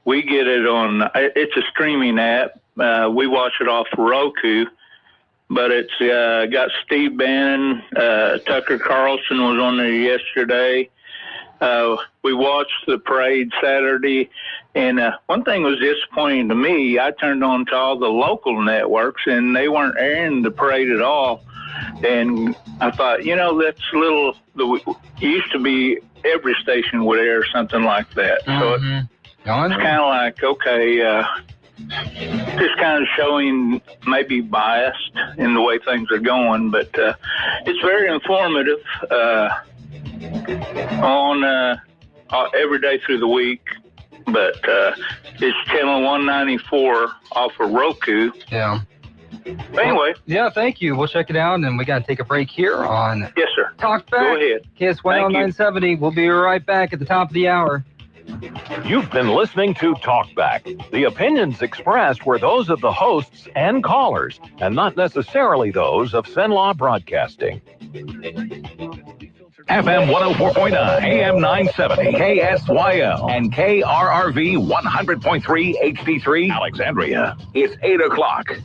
We get it on, it's a streaming app. We watch it off Roku, but it's got Steve Bannon, Tucker Carlson was on there yesterday. We watched the parade Saturday, and one thing was disappointing to me. I turned on to all the local networks, and they weren't airing the parade at all. And I thought, that's a little, it used to be every station would air something like that. So it's kind of like, okay, just kind of showing maybe biased in the way things are going, but it's very informative on every day through the week. But it's channel 194 off of Roku. Yeah. But anyway. Yeah, thank you. We'll check it out, and we got to take a break here on Yes, sir. Talkback. Go ahead. KSYL 970. We'll be right back at the top of the hour. You've been listening to Talkback. The opinions expressed were those of the hosts and callers, and not necessarily those of Cenla Broadcasting. FM 104.9, AM 970, KSYL, and KRRV 100.3 HD3, Alexandria. It's 8 o'clock. This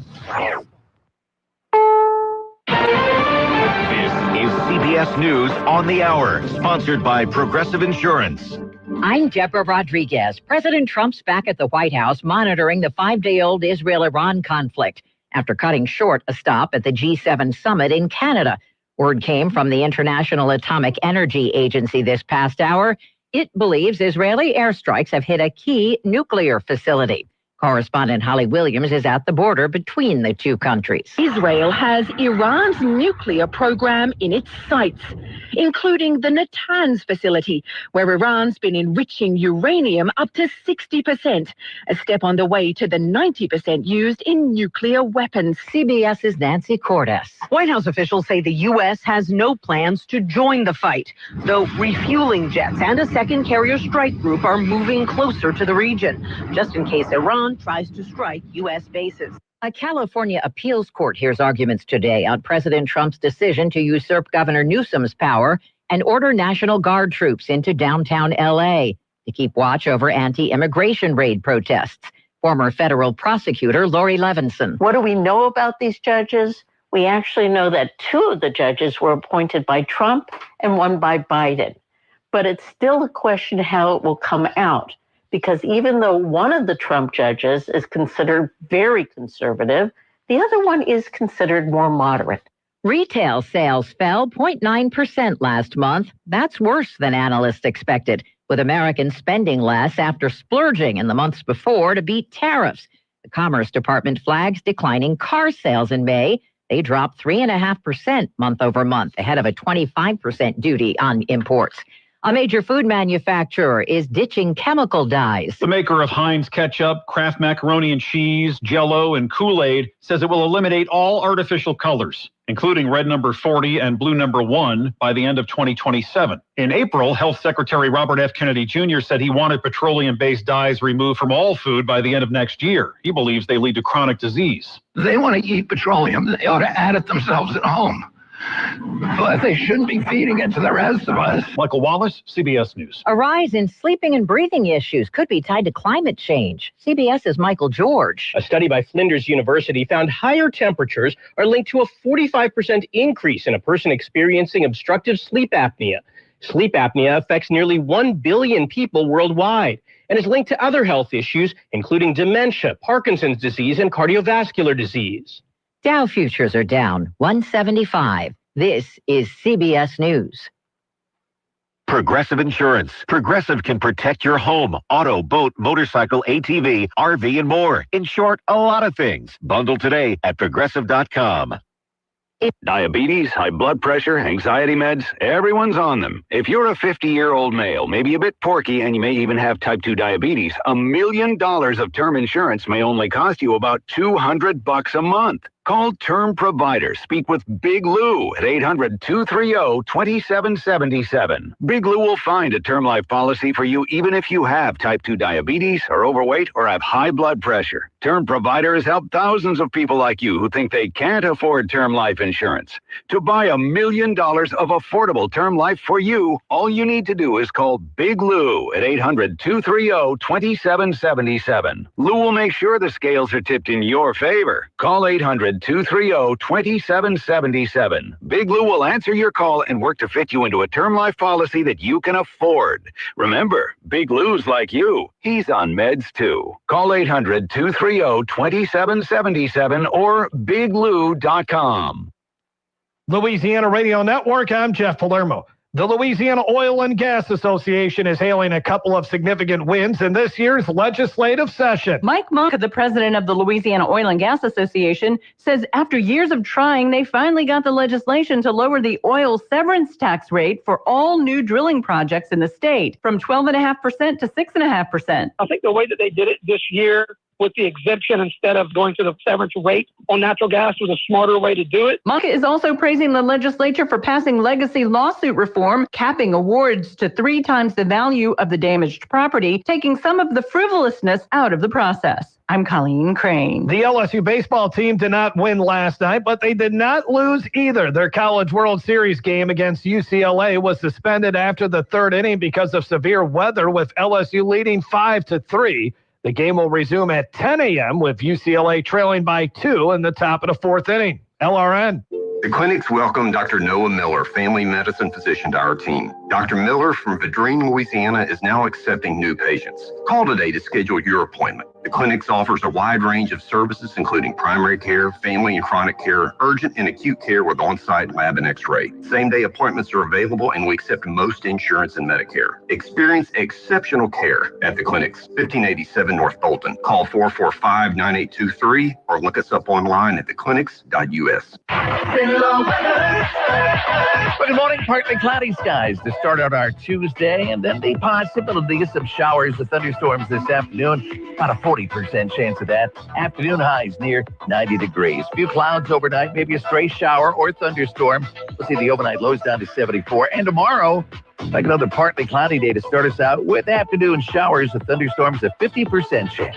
is CBS News on the Hour, sponsored by Progressive Insurance. I'm Deborah Rodriguez. President Trump's back at the White House monitoring the 5-day-old Israel-Iran conflict after cutting short a stop at the G7 summit in Canada. Word came from the International Atomic Energy Agency this past hour. It believes Israeli airstrikes have hit a key nuclear facility. Correspondent Holly Williams is at the border between the two countries. Israel has Iran's nuclear program in its sights, including the Natanz facility, where Iran's been enriching uranium up to 60%, a step on the way to the 90% used in nuclear weapons. CBS's Nancy Cordes. White House officials say the U.S. has no plans to join the fight, though refueling jets and a second carrier strike group are moving closer to the region, just in case Iran tries to strike U.S. bases. A California appeals court hears arguments today on President Trump's decision to usurp Governor Newsom's power and order National Guard troops into downtown L.A. to keep watch over anti-immigration raid protests. Former federal prosecutor Lori Levinson. What do we know about these judges? We actually know that 2 of the judges were appointed by Trump and 1 by Biden. But it's still a question how it will come out. Because even though one of the Trump judges is considered very conservative, the other one is considered more moderate. Retail sales fell 0.9% last month. That's worse than analysts expected, with Americans spending less after splurging in the months before to beat tariffs. The Commerce Department flags declining car sales in May. They dropped 3.5% month over month, ahead of a 25% duty on imports. A major food manufacturer is ditching chemical dyes. The maker of Heinz ketchup, Kraft macaroni and cheese, Jell-O, and Kool-Aid says it will eliminate all artificial colors, including red number 40 and blue number 1 by the end of 2027. In April, Health Secretary Robert F. Kennedy Jr. said he wanted petroleum-based dyes removed from all food by the end of next year. He believes they lead to chronic disease. They want to eat petroleum. They ought to add it themselves at home. But they shouldn't be feeding it to the rest of us. Michael Wallace, CBS News. A rise in sleeping and breathing issues could be tied to climate change. CBS's Michael George. A study by Flinders University found higher temperatures are linked to a 45% increase in a person experiencing obstructive sleep apnea. Sleep apnea affects nearly 1 billion people worldwide and is linked to other health issues, including dementia, Parkinson's disease, and cardiovascular disease. Dow futures are down 175. This is CBS News. Progressive Insurance. Progressive can protect your home, auto, boat, motorcycle, ATV, RV, and more. In short, a lot of things. Bundle today at Progressive.com. Diabetes, high blood pressure, anxiety meds, everyone's on them. If you're a 50-year-old male, maybe a bit porky, and you may even have type 2 diabetes, $1 million of term insurance may only cost you about $200 a month. Call Term Provider. Speak with Big Lou at 800-230-2777. Big Lou will find a term life policy for you even if you have type 2 diabetes, are overweight, or have high blood pressure. Term Provider has helped thousands of people like you who think they can't afford term life insurance. To buy $1 million of affordable term life for you, all you need to do is call Big Lou at 800-230-2777. Lou will make sure the scales are tipped in your favor. Call 800-230-2777. Big Lou will answer your call and work to fit you into a term life policy that you can afford. Remember, Big Lou's like you. He's on meds too. Call 800-230-2777 or biglou.com. Louisiana Radio Network, I'm Jeff Palermo. The Louisiana Oil and Gas Association is hailing a couple of significant wins in this year's legislative session. Mike Monk, the president of the Louisiana Oil and Gas Association, says after years of trying, they finally got the legislation to lower the oil severance tax rate for all new drilling projects in the state from 12.5% to 6.5%. I think the way that they did it this year with the exemption instead of going to the severance rate on natural gas was a smarter way to do it. Monk is also praising the legislature for passing legacy lawsuit reform, capping awards to 3 times the value of the damaged property, taking some of the frivolousness out of the process. I'm Colleen Crane. The LSU baseball team did not win last night, but they did not lose either. Their College World Series game against UCLA was suspended after the 3rd inning because of severe weather, with LSU leading 5-3. The game will resume at 10 a.m. with UCLA trailing by 2 in the top of the 4th inning. LRN. The clinics welcome Dr. Noah Miller, family medicine physician, to our team. Dr. Miller from Vadrine, Louisiana, is now accepting new patients. Call today to schedule your appointment. The clinics offers a wide range of services, including primary care, family and chronic care, urgent and acute care with on-site lab and x-ray. Same-day appointments are available, and we accept most insurance and Medicare. Experience exceptional care at the clinics, 1587 North Bolton. Call 445-9823 or look us up online at theclinics.us. Well, good morning. Partly cloudy skies to start out our Tuesday, and then the possibility of some showers with thunderstorms this afternoon. About a 40% chance of that. Afternoon highs near 90 degrees. Few clouds overnight, maybe a stray shower or thunderstorm. We'll see the overnight lows down to 74. And tomorrow, like another partly cloudy day to start us out with afternoon showers with thunderstorms, a 50% chance.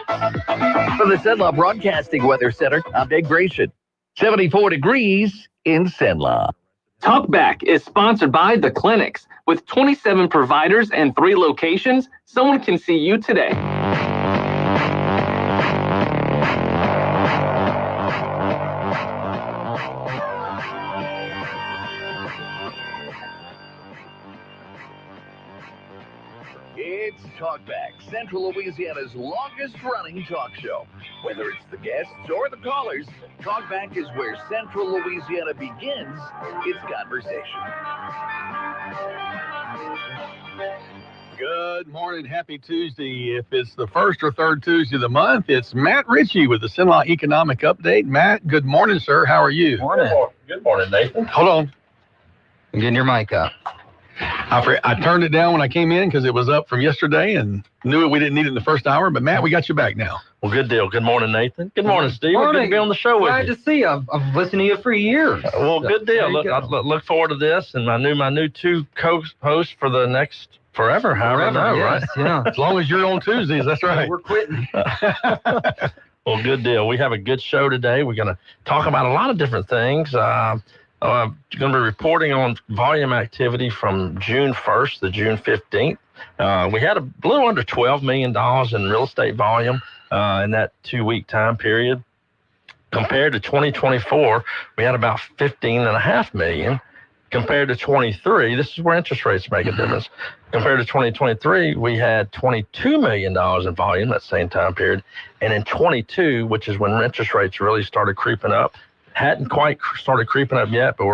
From the Cenla Broadcasting Weather Center, I'm Dave Gratian. 74 degrees in Cenla. Talkback is sponsored by The Clinics. With 27 providers and 3 locations, someone can see you today. It's Talkback, Central Louisiana's longest-running talk show. Whether it's the guests or the callers, Talkback is where Central Louisiana begins its conversation. Good morning. Happy Tuesday. If it's the first or third Tuesday of the month, it's Matt Ritchie with the Cenla Economic Update. Matt, good morning, sir. How are you? Morning. Good morning, Nathan. Hold on. I'm getting your mic up. I turned it down when I came in because it was up from yesterday and knew we didn't need it in the first hour. But, Matt, we got you back now. Well, good deal. Good morning, Nathan. Good morning, Steve. Good to be on the show with you. Glad to see you. I've listened to you for years. Well, good deal. I look forward to this, and my new 2 co-hosts for the next forever, however I know, yes, right? Yeah. As long as you're on Tuesdays, that's right. We're quitting. Well, good deal. We have a good show today. We're going to talk about a lot of different things. I'm going to be reporting on volume activity from June 1st to June 15th. We had a little under $12 million in real estate volume in that 2-week time period. Compared to 2024, we had about $15.5 million. Compared to 23, this is where interest rates make a difference. Compared to 2023, we had $22 million in volume that same time period. And in 22, which is when interest rates really started creeping up, hadn't quite started creeping up yet, but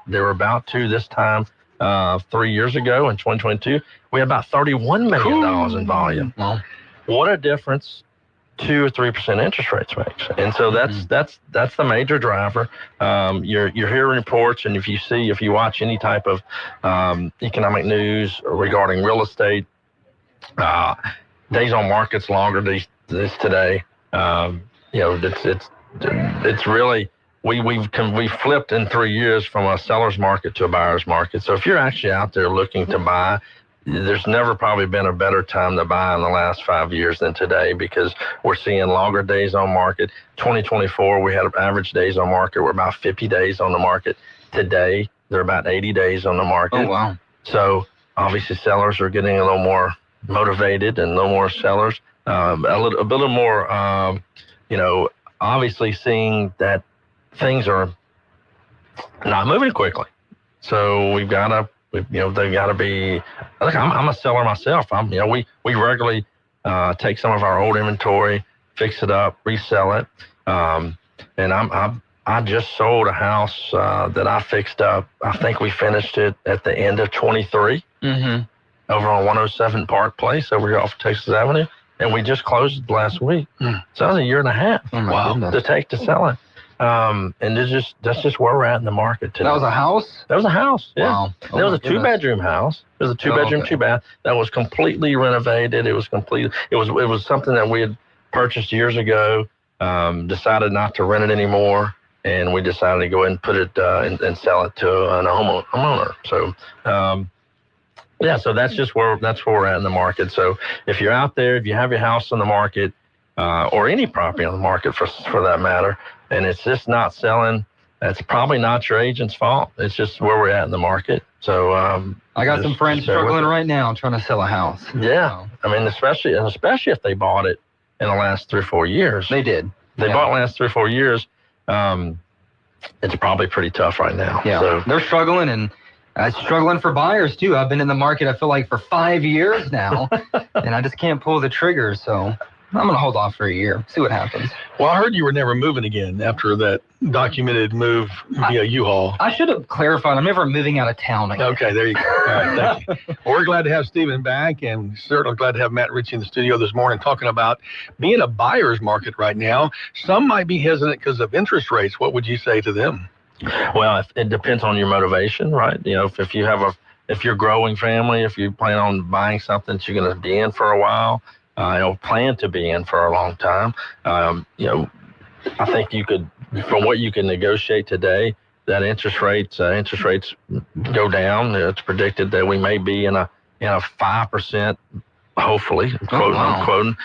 they were about to this time 3 years ago in 2022. We had about $31 million in volume. What a difference 2 or 3% interest rates makes. And so that's the major driver. You're hearing reports, and if you watch any type of economic news regarding real estate, days on market's longer this today. It's really we flipped in 3 years from a seller's market to a buyer's market. So if you're actually out there looking to buy, there's never probably been a better time to buy in the last 5 years than today, because we're seeing longer days on market. 2024, we had average days on market. We're about 50 days on the market. Today, they're about 80 days on the market. Oh, wow. So obviously sellers are getting a little more motivated, and a little more sellers, a little more, obviously seeing that things are not moving quickly. So they've got to be, look, I'm a seller myself. We regularly take some of our old inventory, fix it up, resell it. And I just sold a house that I fixed up. I think we finished it at the end of 23 over on 107 Park Place over here off Texas Avenue. And we just closed it last week. So that was a year and a half to take to sell it. And that's just where we're at in the market today. That was a house? That was a house, yeah. Wow. It was a two-bedroom house. It was a two-bedroom, two-bath that was completely renovated. It was something that we had purchased years ago, decided not to rent it anymore, and we decided to go ahead and put it and sell it to a homeowner. So, so that's where we're at in the market. So if you're out there, if you have your house on the market, or any property on the market for that matter, and it's just not selling, that's probably not your agent's fault. It's just where we're at in the market. So I got some friends struggling right now trying to sell a house. Yeah, I mean, especially if they bought it in the last 3 or 4 years. They did. They bought in the last 3 or 4 years. It's probably pretty tough right now. Yeah, so they're struggling, and struggling for buyers too. I've been in the market, I feel like, for 5 years now, and I just can't pull the trigger. So I'm going to hold off for a year, see what happens. Well, I heard you were never moving again after that documented move via U-Haul. I should have clarified. I'm never moving out of town again. Okay, there you go. All right, thank you. Well, we're glad to have Stephen back, and certainly glad to have Matt Ritchie in the studio this morning talking about being a buyer's market right now. Some might be hesitant because of interest rates. What would you say to them? Well, it depends on your motivation, right? If you're a growing family, if you plan on buying something that you're going to be in for a while, plan to be in for a long time. I think you could, from what you can negotiate today, that interest rates go down. It's predicted that we may be in a 5%, hopefully, quoting,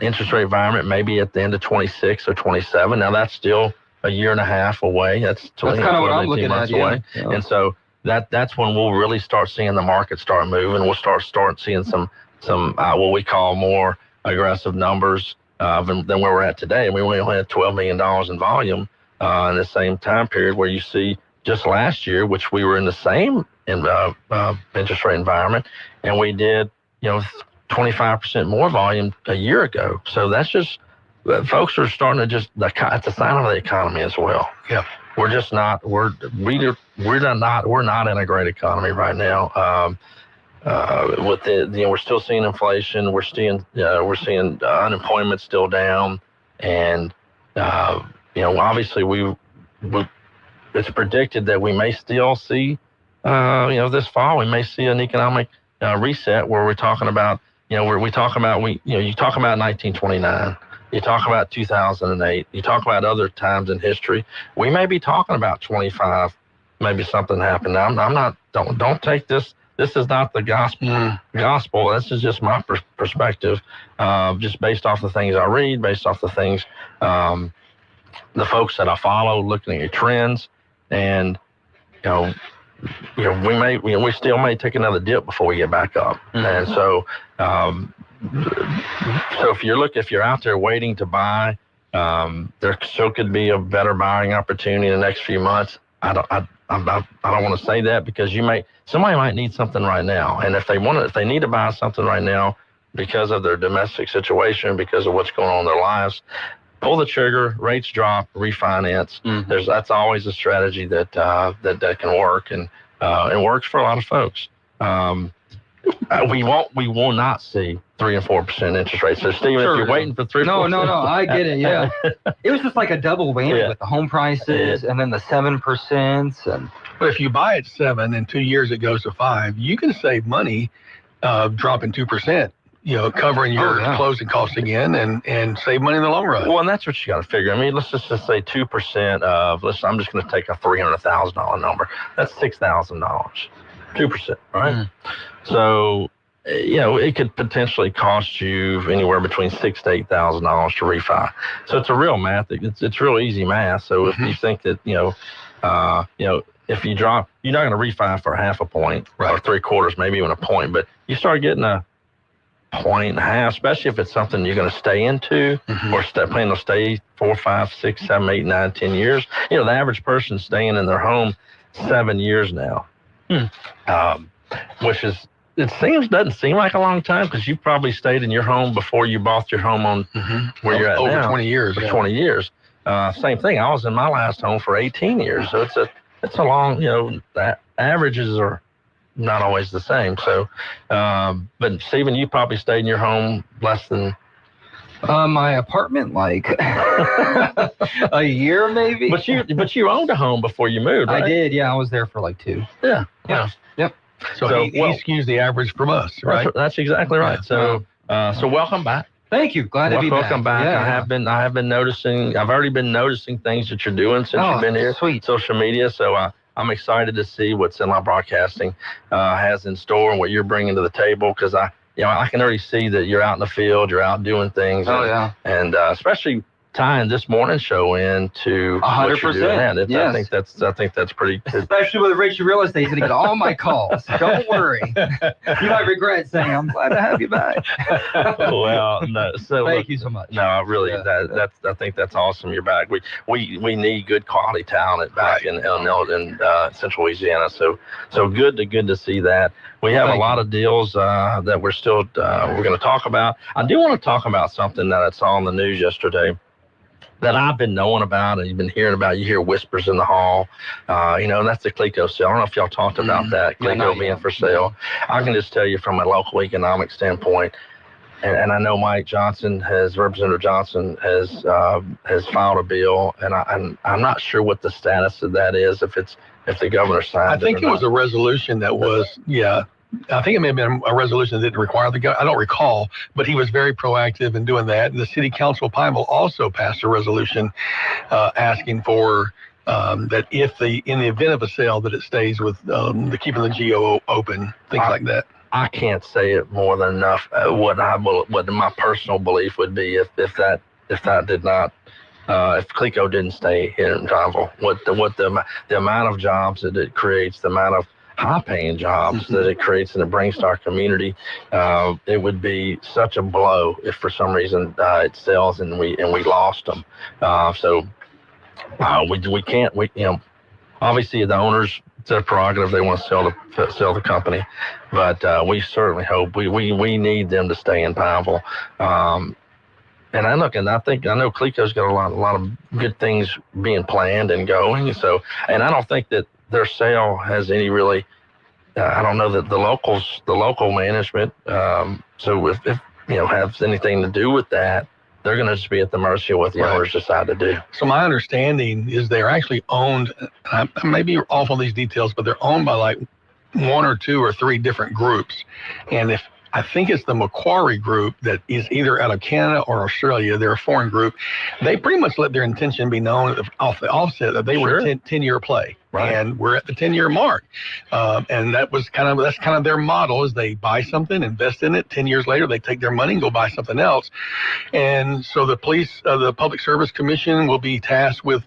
interest rate environment, maybe at the end of 26 or 27. Now that's still a year and a half away. That's kind of what I'm looking at away. Yeah. And so that's when we'll really start seeing the market start moving. We'll start seeing some what we call more aggressive numbers than where we're at today. And we only had $12 million in volume in the same time period, where you see just last year, which we were in the same interest rate environment, and we did 25% more volume a year ago. So that's just folks are starting to it's a sign of the economy as well. Yeah, we're just not we're not in a great economy right now. With we're still seeing inflation. We're seeing unemployment still down, and obviously it's predicted that we may still see this fall we may see an economic reset where we're talking about you talk about 1929. You talk about 2008. You talk about other times in history. We may be talking about 25. Maybe something happened. Now, I'm not. Don't take this. This is not the gospel. This is just my perspective, just based off the things I read, based off the things, the folks that I follow, looking at trends, and we still may take another dip before we get back up. And so, if you're out there waiting to buy, there still could be a better buying opportunity in the next few months. I don't want to say that, because somebody might need something right now, and if they need to buy something right now because of their domestic situation, because of what's going on in their lives, pull the trigger. Rates drop, refinance. That's always a strategy that can work, and it works for a lot of folks. We will not see 3 and 4% interest rates. So, Stephen, if you're waiting for 3, no, I get it. Yeah, it was just like a double whammy with the home prices and then the 7%. But if you buy at 7 and 2 years it goes to 5, you can save money dropping 2%. covering your closing costs again and save money in the long run. Well, and that's what you got to figure. I mean, let's just say 2% of, I'm just going to take a $300,000 number. That's $6,000, 2%, right? So, it could potentially cost you anywhere between $6,000 to $8,000 to refi. So it's a real math. It's real easy math. So if you think that, if you drop, you're not going to refi for half a point or 3/4, maybe even a point, but you start getting a point and a half, especially if it's something you're going to stay into or plan to stay 4, 5, 6, 7, 8, 9, 10 years. The average person's staying in their home 7 years now, which is, doesn't seem like a long time because you probably stayed in your home before you bought your home on where you're at over now. 20 years. For 20 years. Same thing. I was in my last home for 18 years. So it's a long, the averages are not always the same. So, but Stephen, you probably stayed in your home less than. My apartment, like a year maybe. But you owned a home before you moved, right? I did, yeah. I was there for like 2. Yeah. Yep. So he skews the average from us, right? That's exactly right. So welcome back. Thank you. Glad to be back. Welcome back. Yeah, I have been noticing. I've already been noticing things that you're doing since you've been here. Sweet. Social media. So I'm excited to see what Cenla Broadcasting has in store and what you're bringing to the table because I can already see that you're out in the field, you're out doing things. And especially tying this morning show into 100%. Yes. I think that's pretty good. Especially with Ritchie Real Estate, he's gonna get all my calls. Don't worry. You might regret saying I'm glad to have you back. Well, no. So thank you so much. No, really, I think that's awesome. You're back. We need good quality talent back in Central Louisiana. So good to see that. We have a lot of deals that we're still we're going to talk about. I do want to talk about something that I saw on the news yesterday that I've been knowing about and you've been hearing about. You hear whispers in the hall, and that's the Cleco sale. I don't know if y'all talked about that, Cleco being for sale. I can just tell you from a local economic standpoint, and I know Representative Johnson has filed a bill, and I'm not sure what the status of that is, if the governor signed it. I think it was a resolution that was, I think it may have been a resolution that didn't require the governor. I don't recall, but he was very proactive in doing that. And the City Council of Pineville also passed a resolution asking for that in the event of a sale, that it stays with keeping the GO open, things like that. I can't say it more than enough. What my personal belief would be if that did not. If Cleco didn't stay here in Pineville, the amount of jobs that it creates, the amount of high-paying jobs that it creates and it brings to our community, it would be such a blow if for some reason it sells and we lost them. We can't. Obviously the owners, it's their prerogative. They want to sell the company, but we certainly hope we need them to stay in Pineville. And I know Cleco's got a lot of good things being planned and going. So, and I don't think that their sale has any really. I don't know that the local management. So if has anything to do with that, they're going to just be at the mercy of what the owners decide to do. So my understanding is they're actually owned. I may be off on these details, but they're owned by like 1 or 2 or 3 different groups, and I think it's the Macquarie Group that is either out of Canada or Australia. They're a foreign group. They pretty much let their intention be known off the offset that they were a 10-year play. Right. And we're at the 10-year mark. And that's kind of their model is they buy something, invest in it. 10 years later, they take their money and go buy something else. And so the Public Service Commission will be tasked with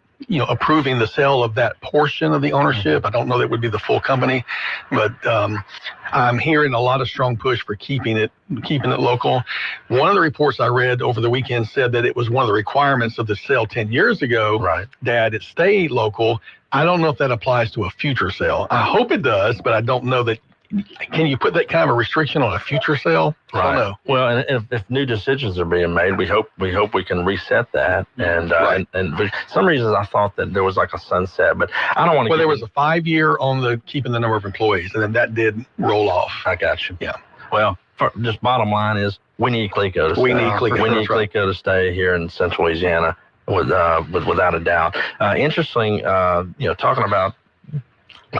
approving the sale of that portion of the ownership. I don't know that would be the full company, but I'm hearing a lot of strong push for keeping it local. One of the reports I read over the weekend said that it was one of the requirements of the sale 10 years ago that it stay local. I don't know if that applies to a future sale. I hope it does, but I don't know that. Can you put that kind of a restriction on a future sale? I don't know. Well, and if new decisions are being made, we hope we can reset that. And and for some reasons I thought that there was like a sunset, but I don't want to. Well, there was a 5-year on the keeping the number of employees, and then that did roll off. I got you. Yeah. Well, just bottom line is we need Cleco to stay. We need Cleco to stay here in Central Louisiana without a doubt. Interesting. Talking about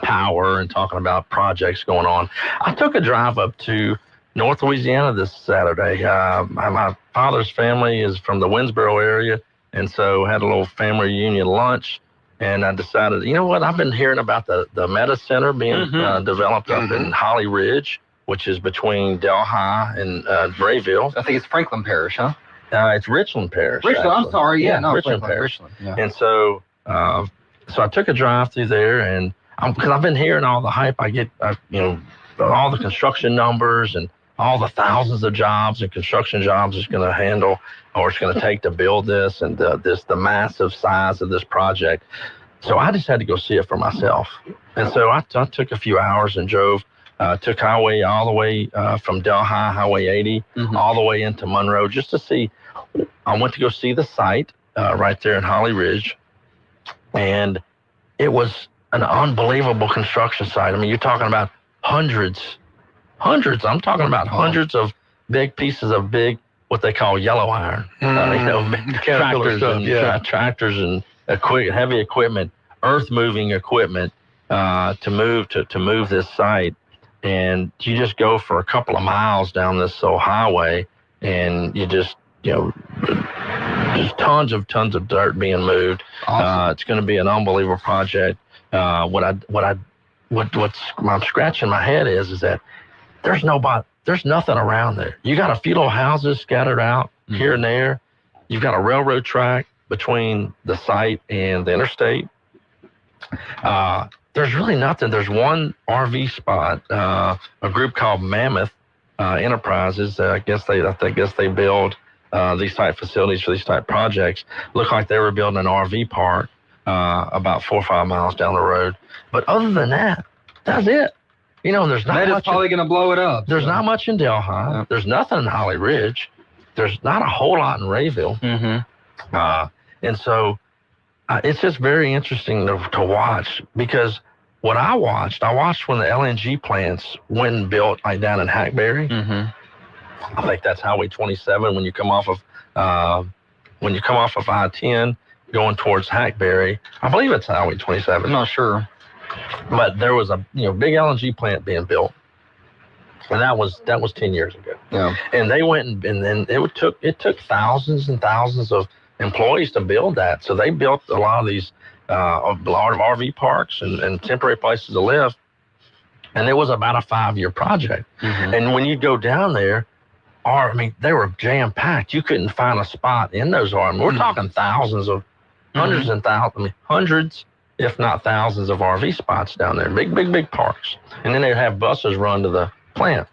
power and talking about projects going on. I took a drive up to North Louisiana this Saturday. My father's family is from the Winsboro area, and so had a little family reunion lunch. And I decided, you know what? I've been hearing about the Meta Center being developed up in Holly Ridge, which is between Delhi and Brayville. I think it's Franklin Parish, huh? It's Richland Parish. Richland, actually. I'm sorry. Yeah, no, Richland Franklin, Parish. Richland. Yeah. And so, so I took a drive through there, and because I've been hearing all the hype, I get, all the construction numbers and all the thousands of jobs and construction jobs it's going to handle, or it's going to take to build this, and the massive size of this project. So I just had to go see it for myself. And so I took a few hours and drove, took highway all the way from Delhi, Highway 80, all the way into Monroe, just to see. I went to go see the site right there in Holly Ridge, and it was an unbelievable construction site. I mean, you're talking about hundreds. I'm talking about hundreds of big pieces of what they call yellow iron. Tractors and heavy equipment, earth moving equipment to move this site. And you just go for a couple of miles down this old highway, and you just tons of dirt being moved. Awesome. It's going to be an unbelievable project. What's I'm scratching my head is that there's nothing around there. You got a few little houses scattered out here and there. You've got a railroad track between the site and the interstate. There's really nothing. There's one RV spot, a group called Mammoth Enterprises. I guess they build these type facilities for these type projects. Looked like they were building an RV park about 4 or 5 miles down the road. But other than that, that's it. There's not much. That is probably going to blow it up. There's not much in Delhi. Yeah. There's nothing in Holly Ridge. There's not a whole lot in Rayville. And so it's just very interesting to watch, because what I watched when the LNG plants went and built like down in Hackberry. I think that's Highway 27 when you come off of I-10 going towards Hackberry. I believe it's Highway 27. I'm not sure. But there was a big LNG plant being built, and that was 10 years ago. Yeah. And they went and then it took thousands and thousands of employees to build that. So they built a lot of these a lot of RV parks and temporary places to live, and it was about a 5-year project. And when you go down there, they were jam packed. You couldn't find a spot in those RV. We're talking thousands of hundreds and thousands, hundreds, if not thousands of RV spots down there, big parks. And then they'd have buses run to the plant.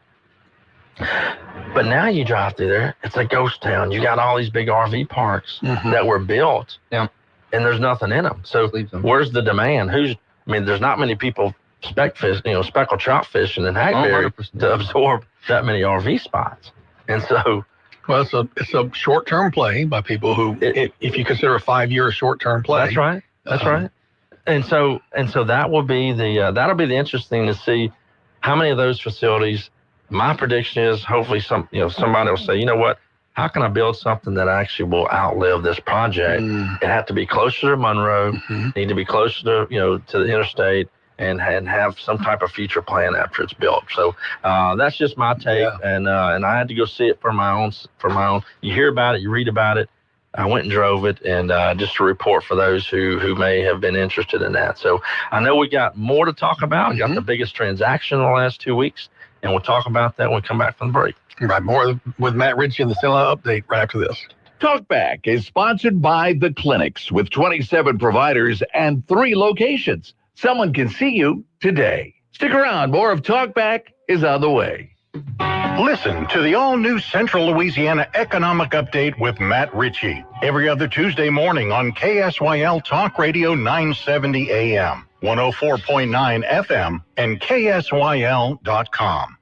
But now you drive through there, it's a ghost town. You got all these big RV parks that were built, and there's nothing in them. So where's the demand? There's not many people speckled trout fishing in Hackberry to absorb that many RV spots. And so, well, it's a short-term play by people who, if you consider a 5-year a short-term play. That's right. That's right. And so that will be that'll be the interesting to see how many of those facilities. My prediction is hopefully somebody will say, you know what, how can I build something that actually will outlive this project? It had to be closer to Monroe, need to be closer to to the interstate, and have some type of future plan after it's built. So that's just my take, and I had to go see it for my own. You hear about it, you read about it. I went and drove it, and just to report for those who may have been interested in that. So I know we got more to talk about. We got the biggest transaction in the last 2 weeks, and we'll talk about that when we come back from the break. Right, more with Matt Ritchie and the Cenla Update right after this. Talkback is sponsored by The Clinics with 27 providers and 3 locations. Someone can see you today. Stick around. More of Talkback is on the way. Listen to the all-new Central Louisiana Economic Update with Matt Ritchie every other Tuesday morning on KSYL Talk Radio 970 AM, 104.9 FM, and KSYL.com.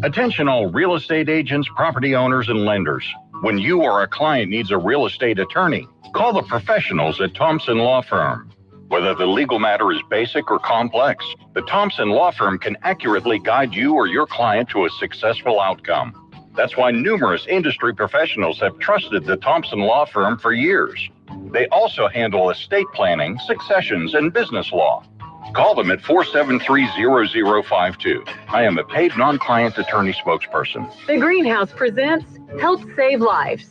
Attention all real estate agents, property owners, and lenders. When you or a client needs a real estate attorney, call the professionals at Thompson Law Firm. Whether the legal matter is basic or complex, the Thompson Law Firm can accurately guide you or your client to a successful outcome. That's why numerous industry professionals have trusted the Thompson Law Firm for years. They also handle estate planning, successions, and business law. Call them at 473-0052. I am a paid non-client attorney spokesperson. The Greenhouse presents Help Save Lives.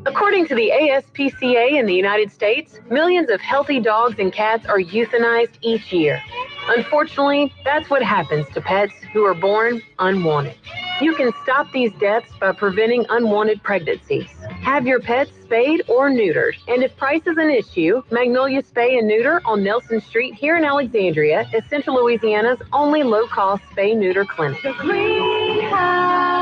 According to the ASPCA in the United States, millions of healthy dogs and cats are euthanized each year. Unfortunately, that's what happens to pets who are born unwanted. You can stop these deaths by preventing unwanted pregnancies. Have your pets spayed or neutered. And if price is an issue, Magnolia Spay and Neuter on Nelson Street here in Alexandria is Central Louisiana's only low-cost spay-neuter clinic. The Greenhouse.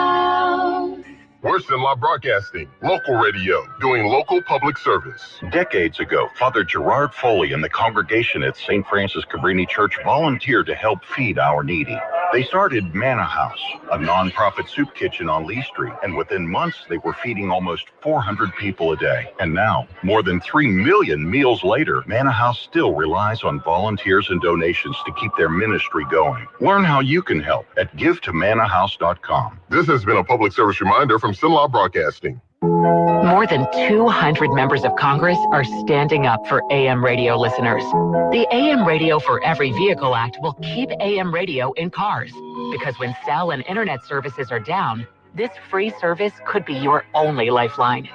We're Cenla Broadcasting, local radio, doing local public service. Decades ago, Father Gerard Foley and the congregation at St. Francis Cabrini Church volunteered to help feed our needy. They started Manna House, a nonprofit soup kitchen on Lee Street, and within months, they were feeding almost 400 people a day. And now, more than 3 million meals later, Manna House still relies on volunteers and donations to keep their ministry going. Learn how you can help at GiveToMannaHouse.com. This has been a public service reminder from Cenla Broadcasting. More than 200 members of Congress are standing up for AM radio listeners. The AM Radio for Every Vehicle Act will keep AM radio in cars, because when cell and internet services are down, this free service could be your only lifeline.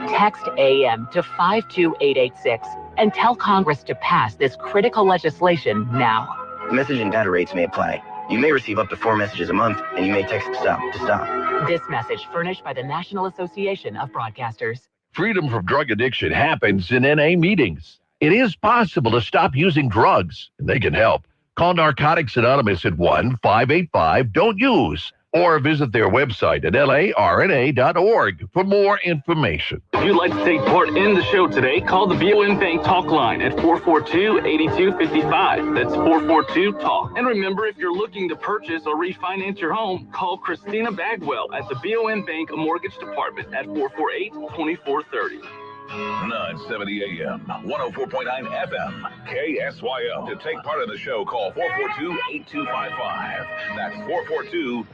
Text AM to 52886 and tell Congress to pass this critical legislation now. Message and data rates may apply. You may receive up to 4 messages a month, and you may text stop to stop. This message furnished by the National Association of Broadcasters. Freedom from drug addiction happens in NA meetings. It is possible to stop using drugs, and they can help. Call Narcotics Anonymous at 1-585-DON'T-USE or visit their website at larna.org for more information. If you'd like to take part in the show today, call the BOM Bank Talk line at 442-8255. That's 442-TALK. And remember, if you're looking to purchase or refinance your home, call Christina Bagwell at the BOM Bank Mortgage Department at 448-2430. 970 AM, 104.9 FM, KSYL. To take part in the show, call 442-8255. That's 442-TALK.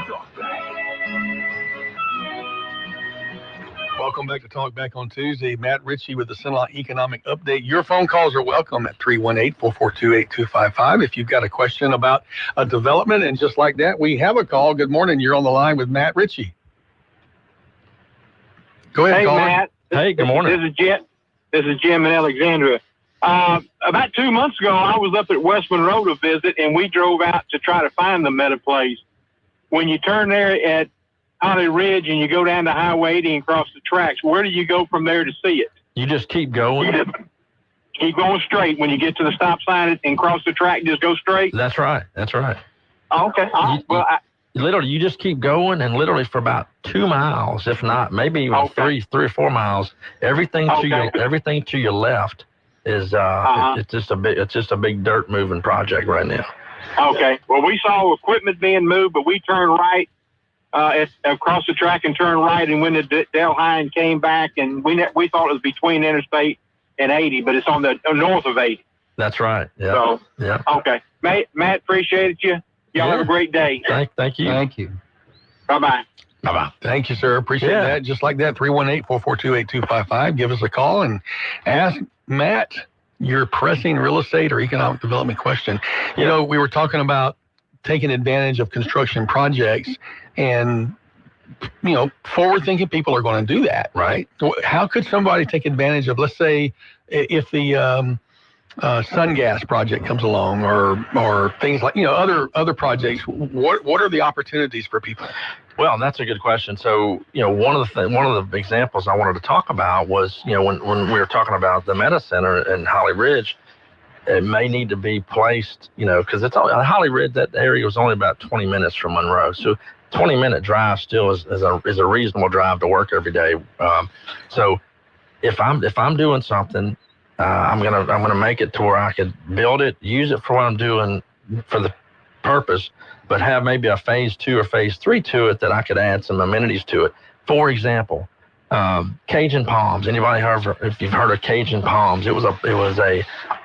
Talkback. Welcome back to Talkback on Tuesday. Matt Ritchie with the Cenla Economic Update. Your phone calls are welcome at 318-442-8255 if you've got a question about a development. And just like that, we have a call. Good morning. You're on the line with Matt Ritchie. Go ahead, Hey, caller. Matt. Hey, good morning. This is Jim in Alexandria. About 2 months ago, I was up at West Monroe to visit, and we drove out to try to find the Meta place. When you turn there at Holly Ridge and you go down to Highway 80 and cross the tracks, where do you go from there to see it? You just keep going. Keep going straight. When you get to the stop sign and cross the track, just go straight? That's right. That's right. Oh, okay. Literally, you just keep going, and literally for about 2 miles, if not, maybe even three or 4 miles, everything to your left is it's just a big dirt moving project right now. Okay. Well, we saw equipment being moved, but we turned right across the track and turned right and went to Delhi and came back, and we thought it was between Interstate and 80, but it's on the north of 80. That's right. Yeah. So, yeah. Okay. Matt, appreciate you. Y'all have a great day. Thank you. Thank you. Bye-bye. Bye-bye. Thank you, sir. Appreciate that. Just like that, 318-442-8255. Give us a call and ask Matt your pressing real estate or economic development question. You know, we were talking about taking advantage of construction projects, and, you know, forward-thinking people are going to do that, right? How could somebody take advantage of, let's say, if the sun gas project comes along, or things like, you know, other projects, what are the opportunities for people? Well, that's a good question. So, you know, one of the examples I wanted to talk about was, you know, when we were talking about the Meta Center in Holly Ridge, it may need to be placed, you know, because it's Holly Ridge, that area was only about 20 minutes from Monroe. So 20-minute drive still is a reasonable drive to work every day. So if I'm doing something, I'm gonna make it to where I could build it, use it for what I'm doing for the purpose, but have maybe a phase 2 or phase 3 to it that I could add some amenities to it. For example, Cajun Palms. Anybody if you've heard of Cajun Palms? It was a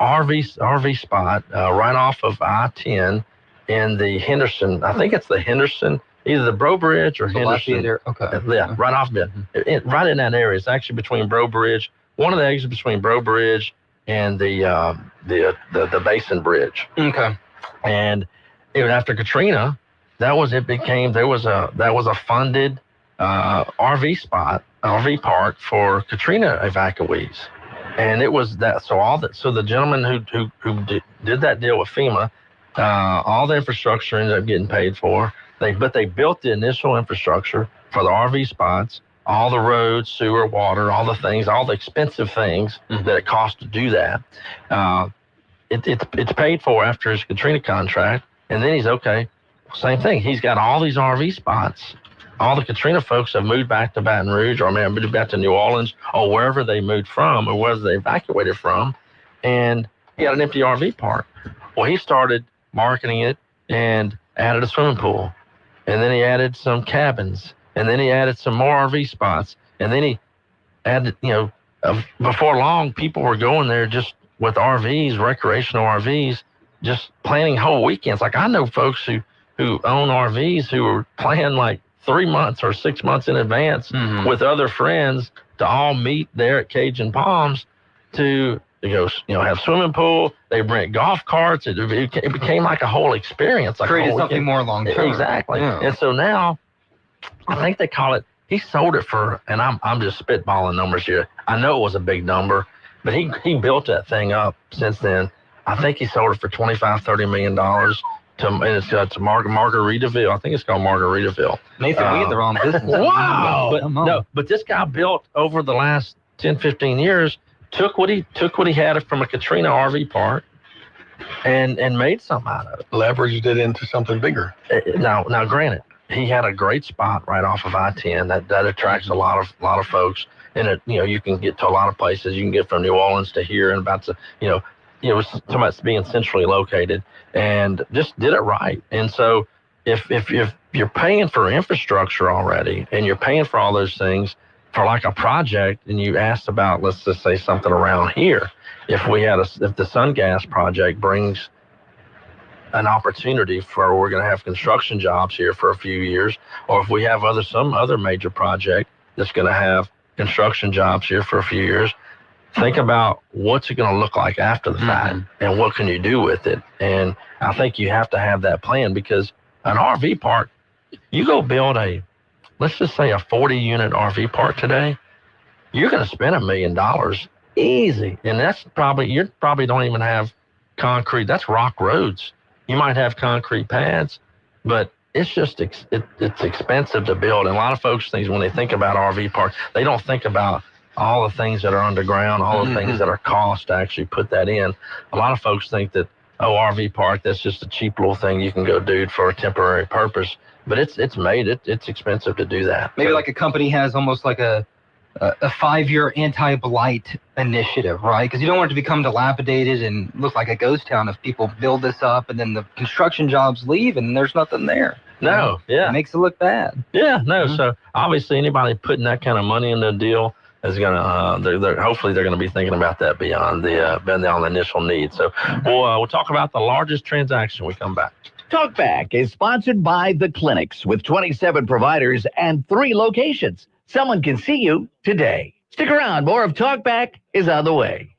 RV spot right off of I-10 in the Henderson. I think it's the Henderson, either the Bro Bridge or Henderson. Okay. Yeah, right off of it. Right in that area. It's actually between Bro Bridge. One of the exits between Bro Bridge and the Basin Bridge. Okay. And even after Katrina, that was a funded RV park for Katrina evacuees, and it was that. So the gentleman who did that deal with FEMA, all the infrastructure ended up getting paid for. But they built the initial infrastructure for the RV spots, all the roads, sewer, water, all the things, all the expensive things that it cost to do that. It's paid for after his Katrina contract, and then he's okay. Same thing. He's got all these RV spots. All the Katrina folks have moved back to Baton Rouge, or moved back to New Orleans, or wherever they moved from, or wherever they evacuated from, and he had an empty RV park. Well, he started marketing it and added a swimming pool, and then he added some cabins, and then he added some more RV spots, and then he added, before long, people were going there just with RVs, recreational RVs, just planning whole weekends. Like I know folks who own RVs who are planning like 3 months or 6 months in advance with other friends to all meet there at Cajun Palms to go, have swimming pool. They rent golf carts. It became like a whole experience. Like created something more long term. Exactly. Yeah. And so now, I think they call it. He sold it for, and I'm just spitballing numbers here. I know it was a big number, but he built that thing up since then. I think he sold it for $25-30 million. It's Margaritaville. I think it's called Margaritaville. Nathan, we in the wrong business. Wow. But this guy built over the last 10-15 years, took what he had from a Katrina RV park and made something out of it. Leveraged it into something bigger. Now granted, he had a great spot right off of I-10 that attracts a lot of folks. And you can get to a lot of places. You can get from New Orleans to here and about to, it was talking about being centrally located, and just did it right. And so if you're paying for infrastructure already and you're paying for all those things for like a project, and you asked about, let's just say something around here, if the Sun Gas project brings an opportunity for, we're going to have construction jobs here for a few years, or if we have some other major project that's going to have construction jobs here for a few years, think about what's it going to look like after the fact and what can you do with it. And I think you have to have that plan, because an RV park, you go build let's just say a 40-unit RV park today, you're going to spend $1 million easy. And you probably don't even have concrete. That's rock roads. You might have concrete pads, but it's just, it's expensive to build. And a lot of folks think, when they think about RV parks, they don't think about all the things that are underground, all the things that are cost to actually put that in. A lot of folks think that, RV park, that's just a cheap little thing you can go do for a temporary purpose. But it's expensive to do that. Maybe like a company has almost like a 5-year anti-blight initiative, right? Because you don't want it to become dilapidated and look like a ghost town if people build this up and then the construction jobs leave and there's nothing there. No, yeah. It makes it look bad. Yeah, no. So obviously anybody putting that kind of money in the deal is gonna, hopefully they're gonna be thinking about that beyond the initial need. So we'll talk about the largest transaction when we come back. Talkback is sponsored by The Clinics, with 27 providers and 3 locations. Someone can see you today. Stick around. More of Talkback is on the way.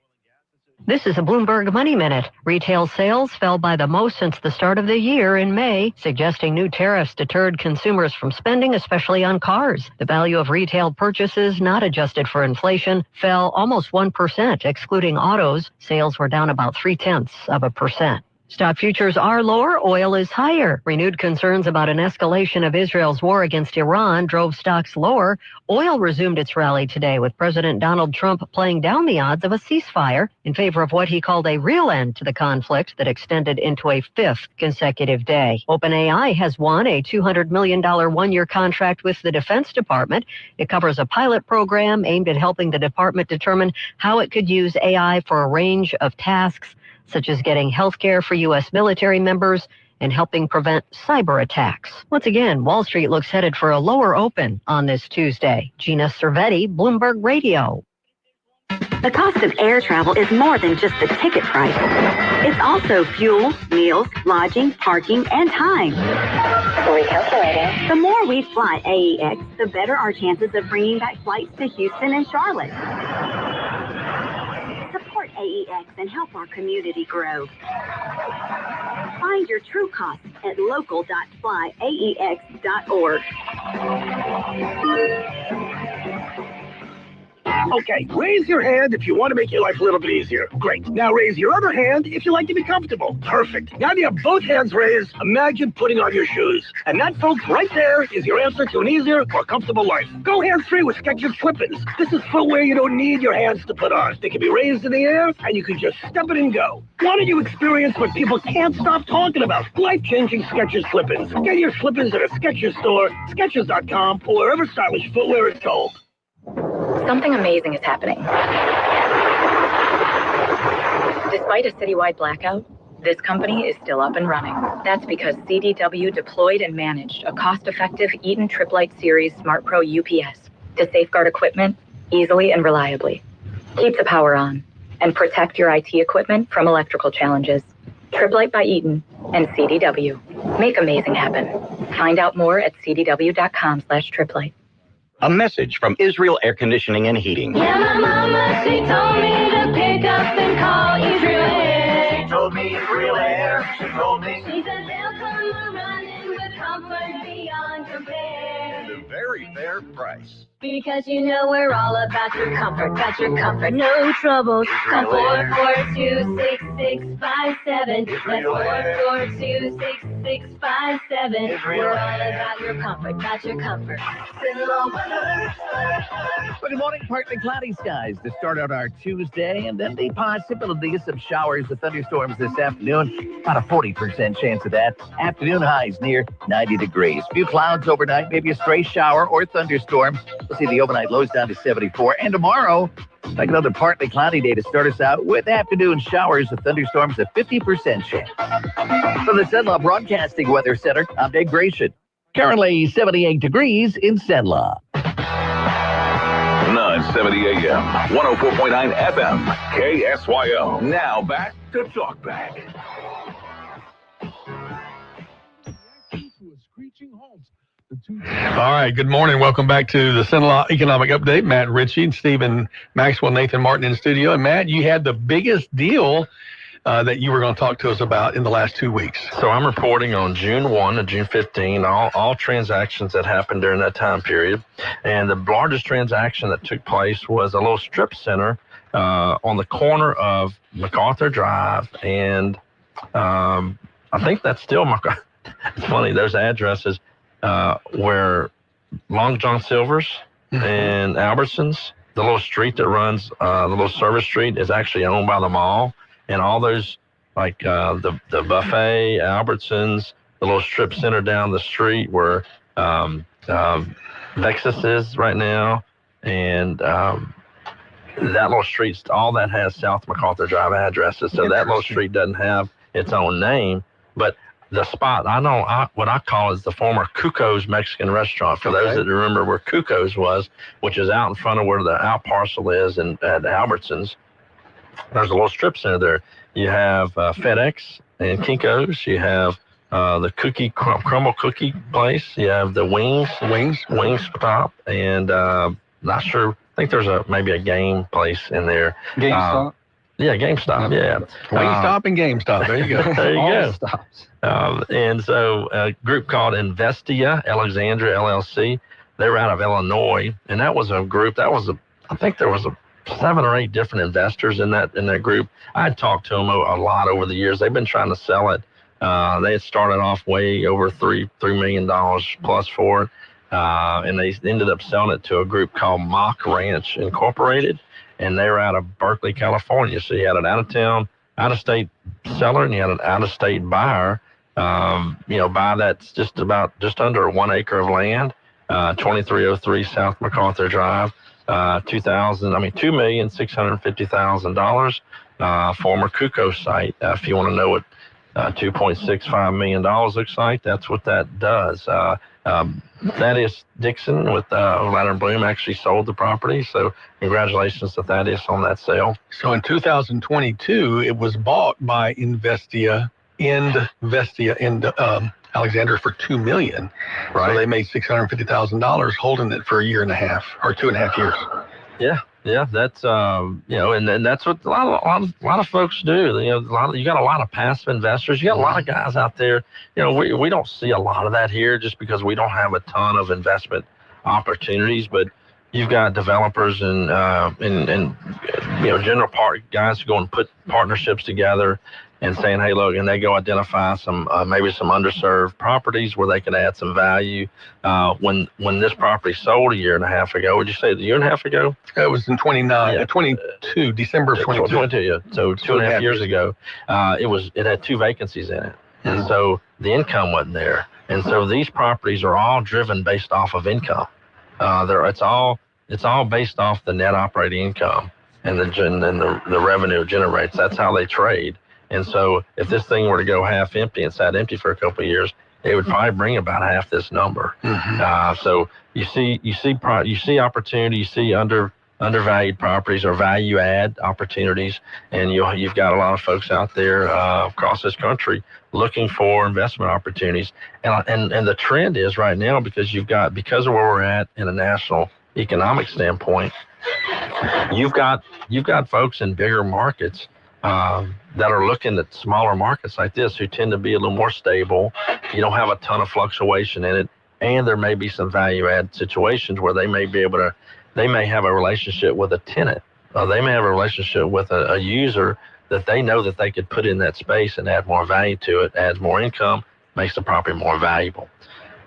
This is a Bloomberg Money Minute. Retail sales fell by the most since the start of the year in May, suggesting new tariffs deterred consumers from spending, especially on cars. The value of retail purchases, not adjusted for inflation, fell almost 1%, excluding autos. Sales were down about 0.3%. Stock futures are lower, oil is higher. Renewed concerns about an escalation of Israel's war against Iran drove stocks lower. Oil resumed its rally today, with President Donald Trump playing down the odds of a ceasefire in favor of what he called a real end to the conflict that extended into a 5th consecutive day. OpenAI has won a $200 million one-year contract with the Defense Department. It covers a pilot program aimed at helping the department determine how it could use AI for a range of tasks, such as getting health care for U.S. military members and helping prevent cyber attacks. Once again, Wall Street looks headed for a lower open on this Tuesday. Gina Cervetti, Bloomberg Radio. The cost of air travel is more than just the ticket price. It's also fuel, meals, lodging, parking, and time. Recalculating. The more we fly AEX, the better our chances of bringing back flights to Houston and Charlotte. Support AEX and help our community grow. Find your true cost at local.flyaex.org. Okay, raise your hand if you want to make your life a little bit easier. Great. Now raise your other hand if you like to be comfortable. Perfect. Now that you have both hands raised, imagine putting on your shoes. And that, folks, right there is your answer to an easier, more comfortable life. Go hands-free with Skechers Slip-ins. This is footwear you don't need your hands to put on. They can be raised in the air, and you can just step it and go. Why don't you experience what people can't stop talking about? Life-changing Skechers Slip-ins. Get your Slip-ins at a Skechers store, Skechers.com, or wherever stylish footwear is sold. Something amazing is happening. Despite a citywide blackout, this company is still up and running. That's because CDW deployed and managed a cost-effective Eaton Triplite Series Smart Pro UPS to safeguard equipment easily and reliably, keep the power on, and protect your IT equipment from electrical challenges. Triplite by Eaton and CDW. Make amazing happen. Find out more at cdw.com/triplite. A message from Israel Air Conditioning and Heating. Yeah, my mama, she told me to pick up and call Israel Air. She told me Israel Air. She told me. She said they'll come running with comfort beyond compare. At a very fair price. Because you know we're all about your comfort, no troubles. Call 442-6657. That's 442-6657. We're all about your comfort, Well, good morning, partly cloudy skies to start out our Tuesday, and then the possibility of some showers with thunderstorms this afternoon. About a 40% chance of that. Afternoon highs near 90 degrees. Few clouds overnight, maybe a stray shower or thunderstorm. We'll see the overnight lows down to 74. And tomorrow, like another partly cloudy day to start us out with afternoon showers with thunderstorms at 50% chance. From the Cenla Broadcasting Weather Center, I'm Dave Gratian. Currently 78 degrees in Cenla. 970 AM, 104.9 FM, KSYO. Now back to Talkback. All right, good morning. Welcome back to the Cenla Economic Update. Matt Ritchie, Stephen Maxwell, Nathan Martin in the studio. And Matt, you had the biggest deal that you were going to talk to us about in the last 2 weeks. So I'm reporting on June 1 to June 15, all transactions that happened during that time period. And the largest transaction that took place was a little strip center on the corner of MacArthur Drive. And I think that's still MacArthur. It's funny, those addresses where Long John Silver's and Albertsons, the little street that runs, the little service street, is actually owned by the mall. And all those, like the buffet, Albertsons, the little strip center down the street where Lexus is right now, and that little street, all that has South MacArthur Drive addresses. So that little street doesn't have its own name, but the spot, what I call is the former Cuco's Mexican restaurant. For those that remember where Cuco's was, which is out in front of where the out parcel is and at Albertsons. There's a little strip center there. You have FedEx and Kinko's. You have the crumble cookie place. You have the Wings Stop, and not sure. I think there's maybe a game place in there. GameStop. Yeah, GameStop. Yeah, Wingstop and GameStop. There you go. There you All go. stops. And so a group called Investia Alexandria LLC. They were out of Illinois, and that was a group. I think there was 7 or 8 different investors in that group. I had talked to them a lot over the years. They've been trying to sell it. They had started off way over $3 million plus for it, and they ended up selling it to a group called Mock Ranch Incorporated, and they were out of Berkeley, California. So you had an out-of-state seller, and you had an out-of-state buyer. Buy that's just under 1 acre of land, 2303 South MacArthur Drive. $2,650,000, former Cuco site. If you want to know what $2.65 million looks like, that's what that does. Thaddeus Dixon with Ladder & Bloom actually sold the property, so congratulations to Thaddeus on that sale. So in 2022, it was bought by Investia Alexander for $2 million. Right. So they made $650,000 holding it for a year and a half or 2.5 years. Yeah. Yeah, that's and that's what a lot of folks do. You got a lot of passive investors. You got a lot of guys out there. We don't see a lot of that here just because we don't have a ton of investment opportunities. But you've got developers and general guys who go and put partnerships together and saying, hey, look, and they go identify some maybe some underserved properties where they can add some value. When this property sold a year and a half ago, would you say a year and a half ago? It was in 22, December of 22. 22, yeah. So 2.5 years ago, it had 2 vacancies in it. And so the income wasn't there. And so these properties are all driven based off of income. It's all based off the net operating income and the revenue it generates. That's how they trade. And so if this thing were to go half empty and sat empty for a couple of years, it would probably bring about half this number. So you see opportunity, you see undervalued properties or value add opportunities, and you've got a lot of folks out there across this country looking for investment opportunities. And the trend is right now, because of where we're at in a national economic standpoint, you've got folks in bigger markets that are looking at smaller markets like this who tend to be a little more stable. You don't have a ton of fluctuation in it, and there may be some value add situations where they may have a relationship with a tenant. They may have a relationship with a user that they know that they could put in that space and add more value to it, adds more income, makes the property more valuable.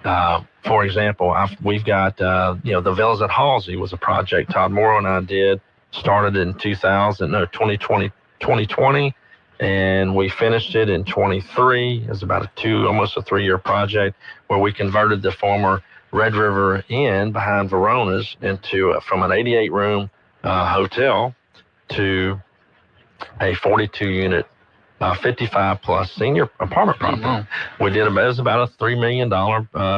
For example, we've got the Villas at Halsey was a project Todd Morrow and I did, started in 2020, and we finished it in 23. It was about almost a 3-year project where we converted the former Red River Inn behind Verona's into from an 88-room hotel to a 42-unit, 55-plus senior apartment property. It was about a $3 million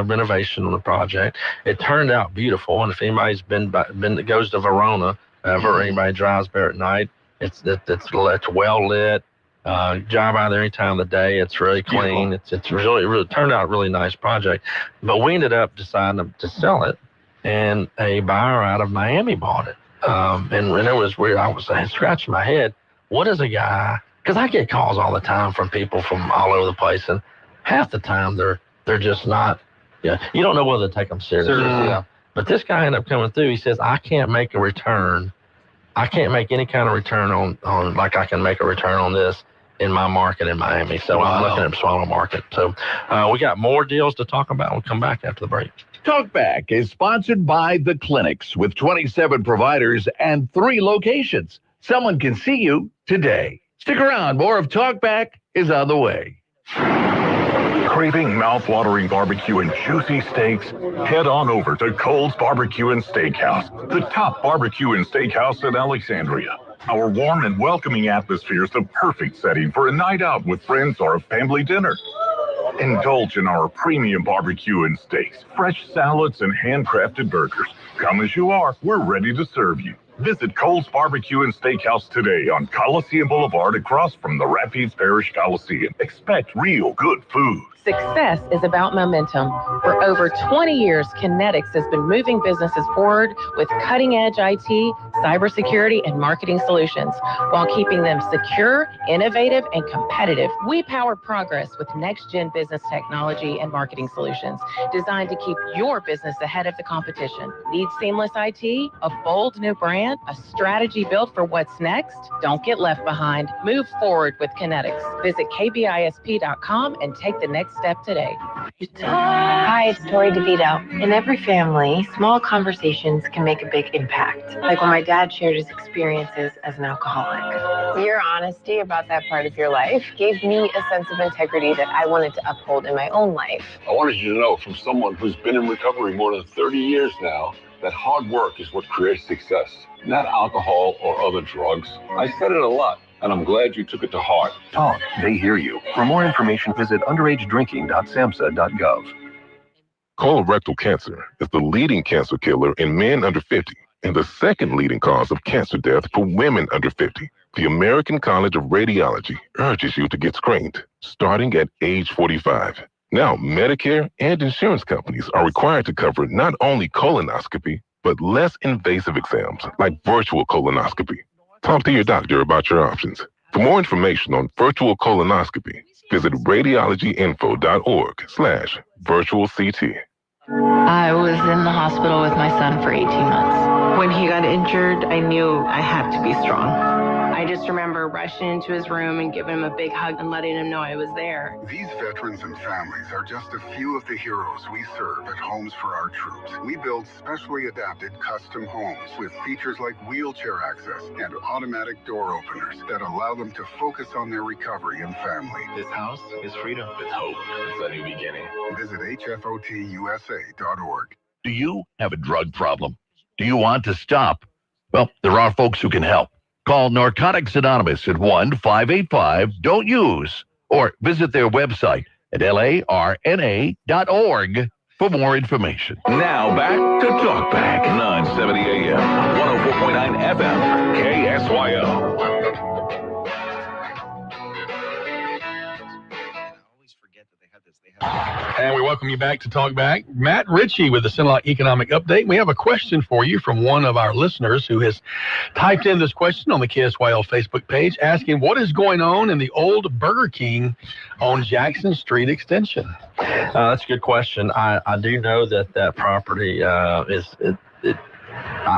renovation on the project. It turned out beautiful, and if anybody's goes to Verona, or anybody drives there at night, it's well lit. Drive by there any time of the day. It's really clean. It's really turned out a really nice project. But we ended up deciding to sell it, and a buyer out of Miami bought it. And it was weird. I was scratching my head. What is a guy? Because I get calls all the time from people from all over the place, and half the time they're just not. Yeah, you don't know whether to take them seriously. Yeah. But this guy ended up coming through. He says, I can't make a return. I can't make any kind of return on like I can make a return on this in my market in Miami. So I'm looking at a smaller market. So we got more deals to talk about. We'll come back after the break. Talkback is sponsored by The Clinics with 27 providers and 3 locations. Someone can see you today. Stick around. More of Talkback is on the way. Craving mouth-watering barbecue and juicy steaks? Head on over to Cole's Barbecue and Steakhouse, the top barbecue and steakhouse in Alexandria. Our warm and welcoming atmosphere is the perfect setting for a night out with friends or a family dinner. Indulge in our premium barbecue and steaks, fresh salads, and handcrafted burgers. Come as you are, we're ready to serve you. Visit Cole's Barbecue and Steakhouse today on Coliseum Boulevard across from the Rapides Parish Coliseum. Expect real good food. Success is about momentum. For over 20 years, Kinetics has been moving businesses forward with cutting-edge IT, cybersecurity, and marketing solutions while keeping them secure, innovative, and competitive. We power progress with next-gen business technology and marketing solutions designed to keep your business ahead of the competition. Need seamless IT, a bold new brand, a strategy built for what's next? Don't get left behind. Move forward with Kinetics. Visit kbisp.com and take the next step today. Hi, it's Tori DeVito. In every family, small conversations can make a big impact. Like when my dad shared his experiences as an alcoholic. Your honesty about that part of your life gave me a sense of integrity that I wanted to uphold in my own life. I wanted you to know from someone who's been in recovery more than 30 years now that hard work is what creates success, not alcohol or other drugs. I said it a lot, and I'm glad you took it to heart. Talk, they hear you. For more information, visit underagedrinking.samhsa.gov. Colorectal cancer is the leading cancer killer in men under 50 and the second leading cause of cancer death for women under 50. The American College of Radiology urges you to get screened, starting at age 45. Now, Medicare and insurance companies are required to cover not only colonoscopy, but less invasive exams like virtual colonoscopy. Talk to your doctor about your options. For more information on virtual colonoscopy, visit radiologyinfo.org/virtual CT. I was in the hospital with my son for 18 months. When he got injured, I knew I had to be strong. I just remember rushing into his room and giving him a big hug and letting him know I was there. These veterans and families are just a few of the heroes we serve at Homes for Our Troops. We build specially adapted custom homes with features like wheelchair access and automatic door openers that allow them to focus on their recovery and family. This house is freedom. It's hope. It's a new beginning. Visit hfotusa.org. Do you have a drug problem? Do you want to stop? Well, there are folks who can help. Call Narcotics Anonymous at 1-585-DON'T-USE or visit their website at larna.org for more information. Now back to Talkback, 970 AM, 104.9 FM, KSYO. And we welcome you back to Talkback. Matt Ritchie with the Cenla Economic Update. We have a question for you from one of our listeners who has typed in this question on the KSYL Facebook page asking what is going on in the old Burger King on Jackson Street Extension. That's a good question. I do know that property I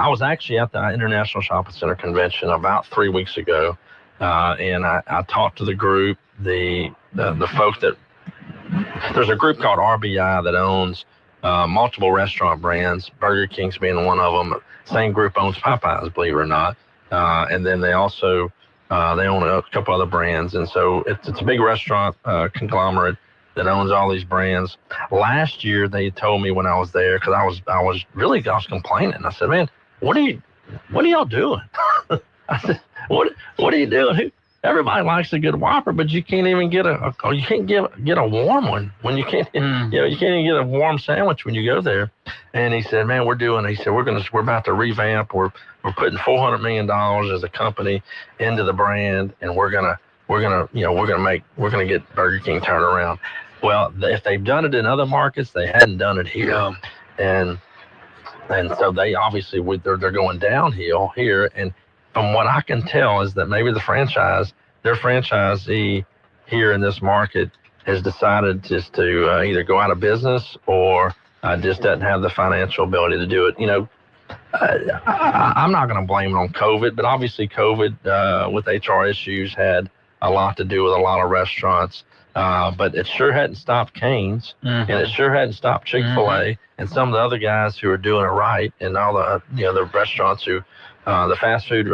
was actually at the International Shopping Center convention about 3 weeks ago, and I talked to the group, the folks that. There's a group called RBI that owns multiple restaurant brands, Burger King's being one of them. Same group owns Popeyes, believe it or not. And then they also they own a couple other brands. And so it's a big restaurant conglomerate that owns all these brands. Last year, they told me when I was there, because I was complaining. I said, man, what are y'all doing? I said, what are you doing? Everybody likes a good Whopper, but you can't even get a warm one when you can't. You can't even get a warm sandwich when you go there. And he said, "Man, we're about to revamp. We're putting $400 million as a company into the brand, and we're gonna get Burger King turned around." Well, if they've done it in other markets, they hadn't done it here, and so they obviously they're going downhill here. And from what I can tell is that maybe their franchisee here in this market has decided just to either go out of business or just doesn't have the financial ability to do it. I'm not going to blame it on COVID, but obviously COVID with HR issues had a lot to do with a lot of restaurants. But it sure hadn't stopped Cane's, and it sure hadn't stopped Chick-fil-A, and some of the other guys who are doing it right, and all the the restaurants who the fast food in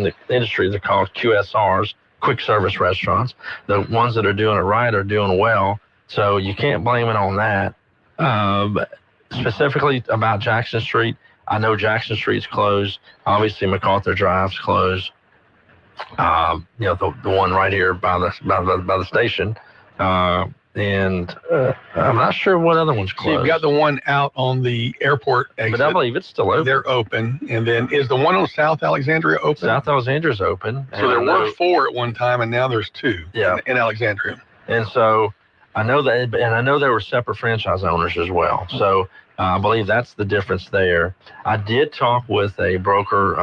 the industry, they're called QSRs, quick service restaurants. The ones that are doing it right are doing well, so you can't blame it on that. But specifically about Jackson Street, I know Jackson Street's closed. Obviously, MacArthur Drive's closed. The one right here by the station, and I'm not sure what other one's closed. So you've got the one out on the airport exit. But I believe it's still open. They're open, and then is the one on South Alexandria open? South Alexandria's open. So there were 4 at one time, and now there's 2. In Alexandria. And so I know that, and I know there were separate franchise owners as well. So I believe that's the difference there. I did talk with a broker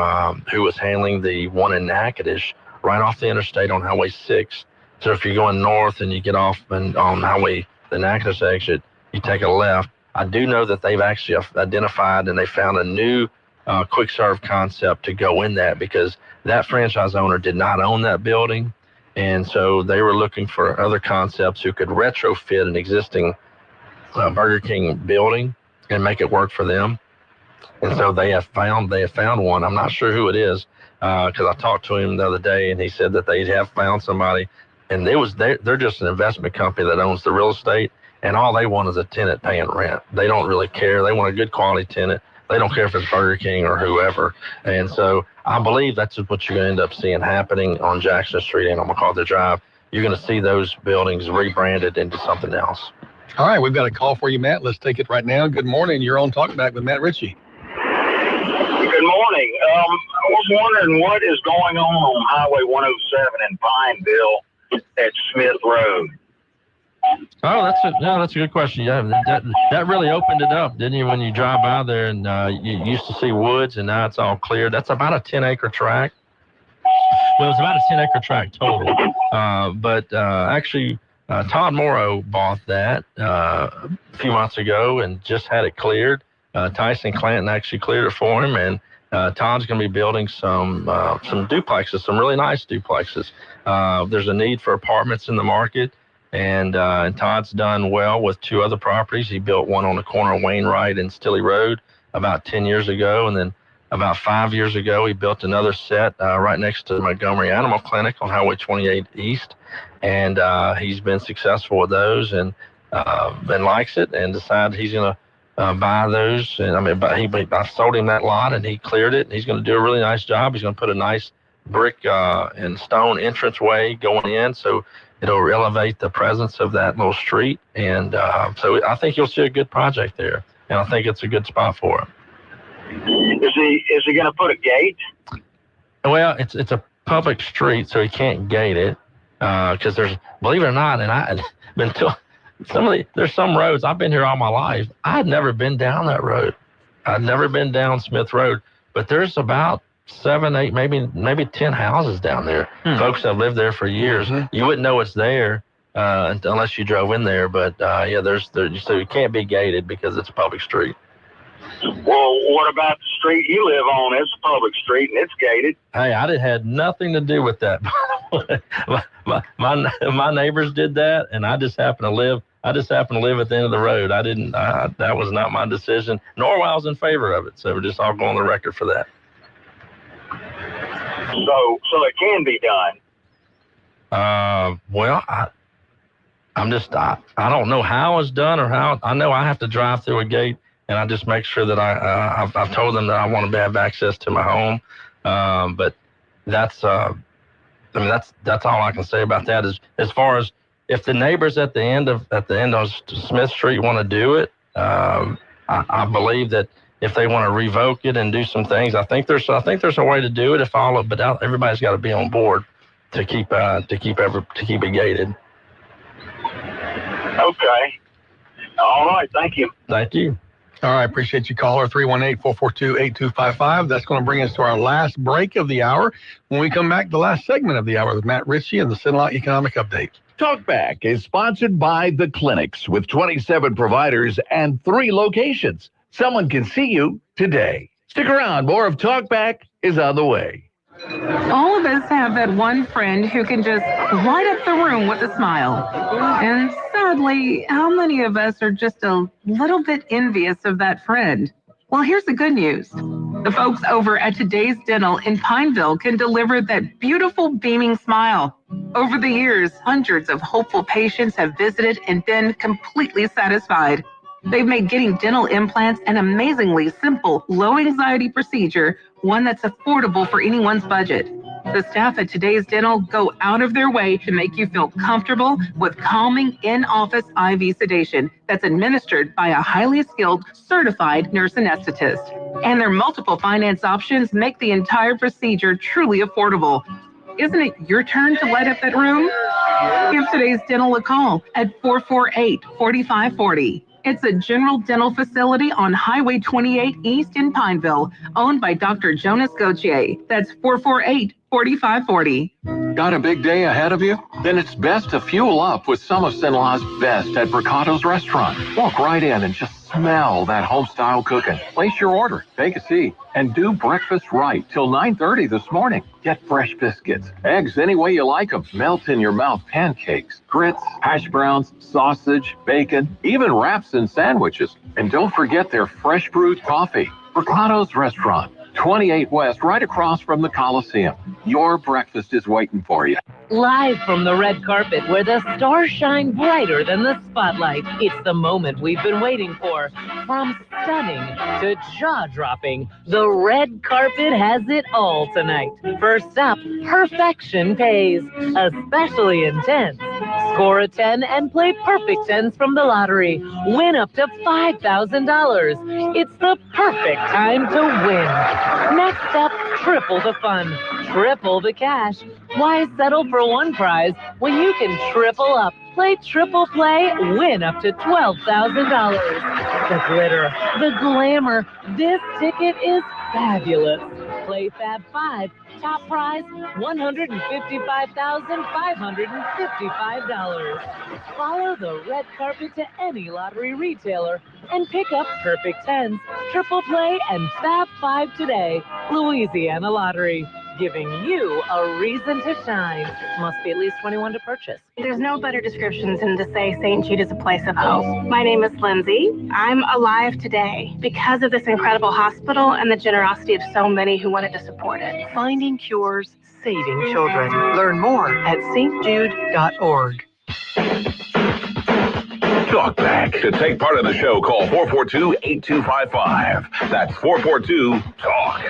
who was handling the one in Natchitoches right off the interstate on Highway 6. So if you're going north and you get off and on the Natchitoches exit, you take a left. I do know that they've actually identified and they found a new quick serve concept to go in that, because that franchise owner did not own that building. And so they were looking for other concepts who could retrofit an existing Burger King building and make it work for them. And so they have found one. I'm not sure who it is, because I talked to him the other day, and he said that they have found somebody, and they're just an investment company that owns the real estate, and all they want is a tenant paying rent. They don't really care. They want a good quality tenant. They don't care if it's Burger King or whoever. And so I believe that's what you're going to end up seeing happening on Jackson Street and on MacArthur Drive. You're going to see those buildings rebranded into something else. All right, we've got a call for you, Matt. Let's take it right now. Good morning. You're on Talkback with Matt Ritchie. Good morning. I was wondering what is going on Highway 107 in Pineville at Smith Road. Oh, that's a good question. Yeah, that really opened it up, didn't you? When you drive by there and you used to see woods, and now it's all cleared. That's about a 10-acre tract. Well, it was about a 10-acre tract total, but actually, Todd Morrow bought that a few months ago and just had it cleared. Tyson Clanton actually cleared it for him, and Todd's going to be building some duplexes, some really nice duplexes. There's a need for apartments in the market, and Todd's done well with 2 other properties. He built one on the corner of Wainwright and Stilley Road about 10 years ago, and then about 5 years ago, he built another set right next to Montgomery Animal Clinic on Highway 28 East, and he's been successful with those and likes it, and decided he's going to buy those. And I sold him that lot, and he cleared it. He's going to do a really nice job. He's going to put a nice brick and stone entranceway going in, so it'll elevate the presence of that little street. And so I think you'll see a good project there, and I think it's a good spot for him. Is he going to put a gate? Well, it's a public street, so he can't gate it because there's, believe it or not, and I've been to there's some roads. I've been here all my life. I'd never been down that road. I'd never been down Smith Road, but there's about 7, 8, maybe 10 houses down there. Folks that have lived there for years. You wouldn't know it's there unless you drove in there. But yeah, so it can't be gated because it's a public street. Well, what about the street you live on? It's a public street and it's gated. Hey, I had nothing to do with that. my neighbors did that, and I just happened to live. at the end of the road. That was not my decision, nor I was in favor of it. So we're just all going on the record for that. So it can be done. Well, I don't know how it's done or how. I know I have to drive through a gate, and I just make sure that I've told them that I want to have access to my home. But that's all I can say about that. As far as if the neighbors at the end of Smith Street want to do it, I believe that if they want to revoke it and do some things, I think there's a way to do it. But everybody's got to be on board to keep it gated. Okay. All right. Thank you. Thank you. All right, appreciate you, caller, 318-442-8255. That's going to bring us to our last break of the hour. When we come back, the last segment of the hour with Matt Ritchie and the Cenla Economic Update. Talkback is sponsored by The Clinics with 27 providers and 3 locations. Someone can see you today. Stick around. More of Talkback is on the way. All of us have that one friend who can just light up the room with a smile. And sadly, how many of us are just a little bit envious of that friend? Well, here's the good news. The folks over at Today's Dental in Pineville can deliver that beautiful beaming smile. Over the years, hundreds of hopeful patients have visited and been completely satisfied. They've made getting dental implants an amazingly simple, low-anxiety procedure, one that's affordable for anyone's budget. The staff at Today's Dental go out of their way to make you feel comfortable with calming in-office IV sedation that's administered by a highly skilled, certified nurse anesthetist. And their multiple finance options make the entire procedure truly affordable. Isn't it your turn to light up that room? Give Today's Dental a call at 448-4540. It's a general dental facility on Highway 28 East in Pineville, owned by Dr. Jonas Gauthier. That's 448-4540. Got a big day ahead of you? Then it's best to fuel up with some of Cenla's best at Bricato's restaurant. Walk right in and just smell that home-style cooking. Place your order, take a seat, and do breakfast right till 9:30 this morning. Get fresh biscuits, eggs any way you like them, melt-in-your-mouth pancakes, grits, hash browns, sausage, bacon, even wraps and sandwiches. And don't forget their fresh brewed coffee. Bricato's restaurant, 28 West, right across from the Coliseum. Your breakfast is waiting for you. Live from the red carpet where the stars shine brighter than the spotlight. It's the moment we've been waiting for. From stunning to jaw-dropping, the red carpet has it all tonight. First up, Perfection Pays. Especially intense. Score a 10 and play perfect tens from the lottery. Win up to $5,000. It's the perfect time to win. Next up, triple the fun. triple the cash. Why settle for one prize when you can triple up? Play Triple Play, win up to $12,000. The glitter, the glamour. This ticket is fabulous. Play Fab 5. Top prize, $155,555. Follow the red carpet to any lottery retailer and pick up Perfect Tens, Triple Play, and Fab 5 today. Louisiana Lottery, giving you a reason to shine. Must be at least 21 to purchase. There's no better description than to say St. Jude is a place of hope. My name is Lindsay. I'm alive today because of this incredible hospital and the generosity of so many who wanted to support it. Finding cures, saving children. Learn more at stjude.org. Talkback. To take part in the show, call 442-8255. That's 442-TALK.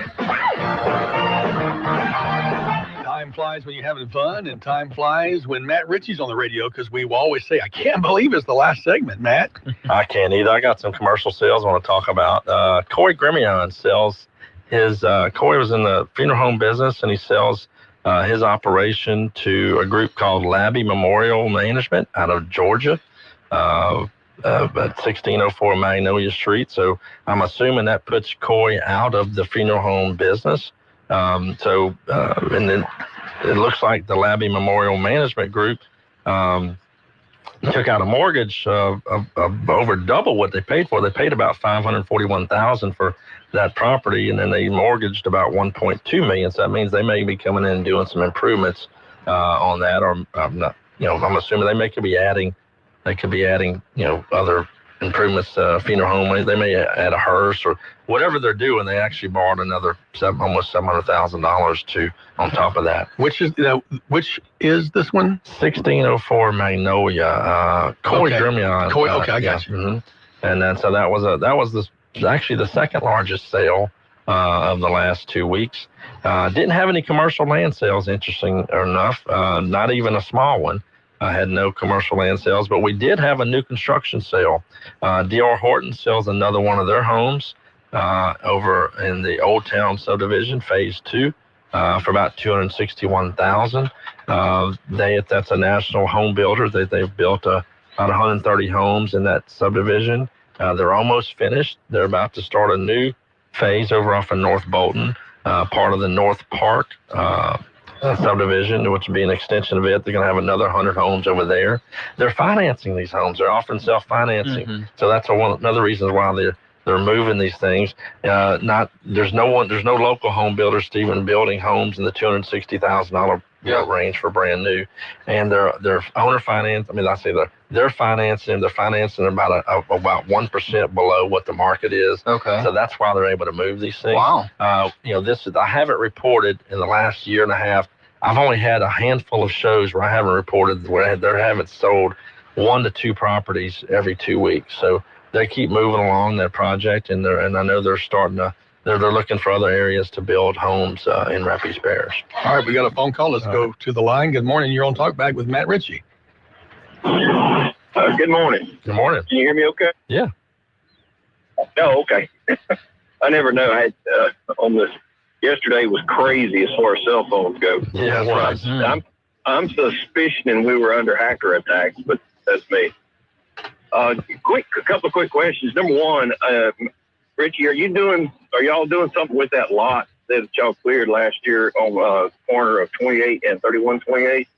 Time flies when you're having fun, and time flies when Matt Ritchie's on the radio, because we always say, I can't believe it's the last segment, Matt. I can't either. I got some commercial sales I want to talk about. Corey Grimion sells his, Corey was in the funeral home business, and he sells his operation to a group called Labby Memorial Management out of Georgia. At 1604 Magnolia Street. So I'm assuming that puts Coy out of the funeral home business. And then it looks like the Labby Memorial Management Group took out a mortgage of over double what they paid for. They paid about $541,000 for that property, and then they mortgaged about $1.2 million. So that means they may be coming in and doing some improvements on that, or I'm not. I'm assuming they could be adding. Other improvements, funeral home. They may add a hearse or whatever they're doing. They actually borrowed another almost $700,000 on top of that. Which is this one? 1604 Magnolia. Corey Grimion. Okay, I got you. Mm-hmm. And then so that was actually the second largest sale of the last 2 weeks. Didn't have any commercial land sales, interesting enough. Not even a small one. I had no commercial land sales, but we did have a new construction sale. D.R. Horton sells another one of their homes over in the Old Town subdivision, phase 2, for about $261,000. That's a national home builder. They've built about 130 homes in that subdivision. They're almost finished. They're about to start a new phase over off of North Bolton, part of the North Park subdivision, which would be an extension of it. They're going to have another 100 homes over there. They're financing these homes. They're offering self-financing. Mm-hmm. So that's another reason why they're moving these things. There's no local home builder, Stephen, building homes in the $260,000 range for brand new, and they're owner finance. I mean, they're financing. They're financing about 1% below what the market is. Okay. So that's why they're able to move these things. Wow. I haven't reported in the last year and a half. I've only had a handful of shows where I haven't reported where they haven't sold 1 to 2 properties every 2 weeks. So they keep moving along that project, and I know they're starting to. They're looking for other areas to build homes in Rapides Parish. All right, we got a phone call. Let's go to the line. Good morning. You're on Talkback with Matt Ritchie. Good morning. Good morning. Can you hear me okay? Yeah. Oh, okay. I never know. On this, yesterday was crazy as far as cell phones go. Yeah, that's right. I'm suspicioning we were under hacker attacks, but that's me. A couple of quick questions. Number one, Richie, are y'all doing something with that lot that y'all cleared last year on corner of 28 and 3128?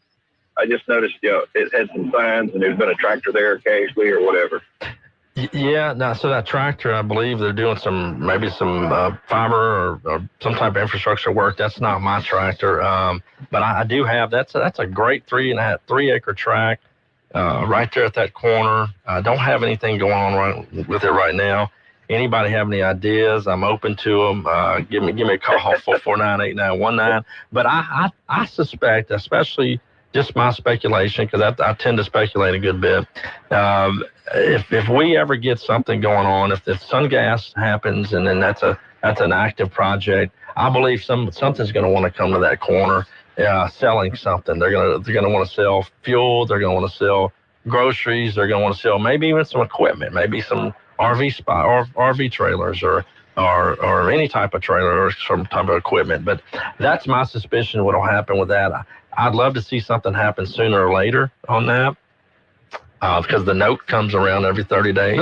I just noticed it had some signs and there's been a tractor there occasionally or whatever. Yeah, no, so that tractor, I believe they're doing some fiber or some type of infrastructure work. That's not my tractor, but I do have, that's a great 3-acre tract right there at that corner. I don't have anything going on with it right now. Anybody have any ideas? I'm open to them. Give me a call, 449-8919. But I suspect, especially just my speculation, because I tend to speculate a good bit. If we ever get something going on, if Sun Gas happens, and then that's an active project, I believe something's going to want to come to that corner, selling something. They're going to want to sell fuel. They're going to want to sell groceries. They're going to want to sell maybe even some equipment, maybe some RV spot or RV trailers or or any type of trailer or some type of equipment. But that's my suspicion what'll happen with that. I'd love to see something happen sooner or later on that. Because the note comes around every 30 days.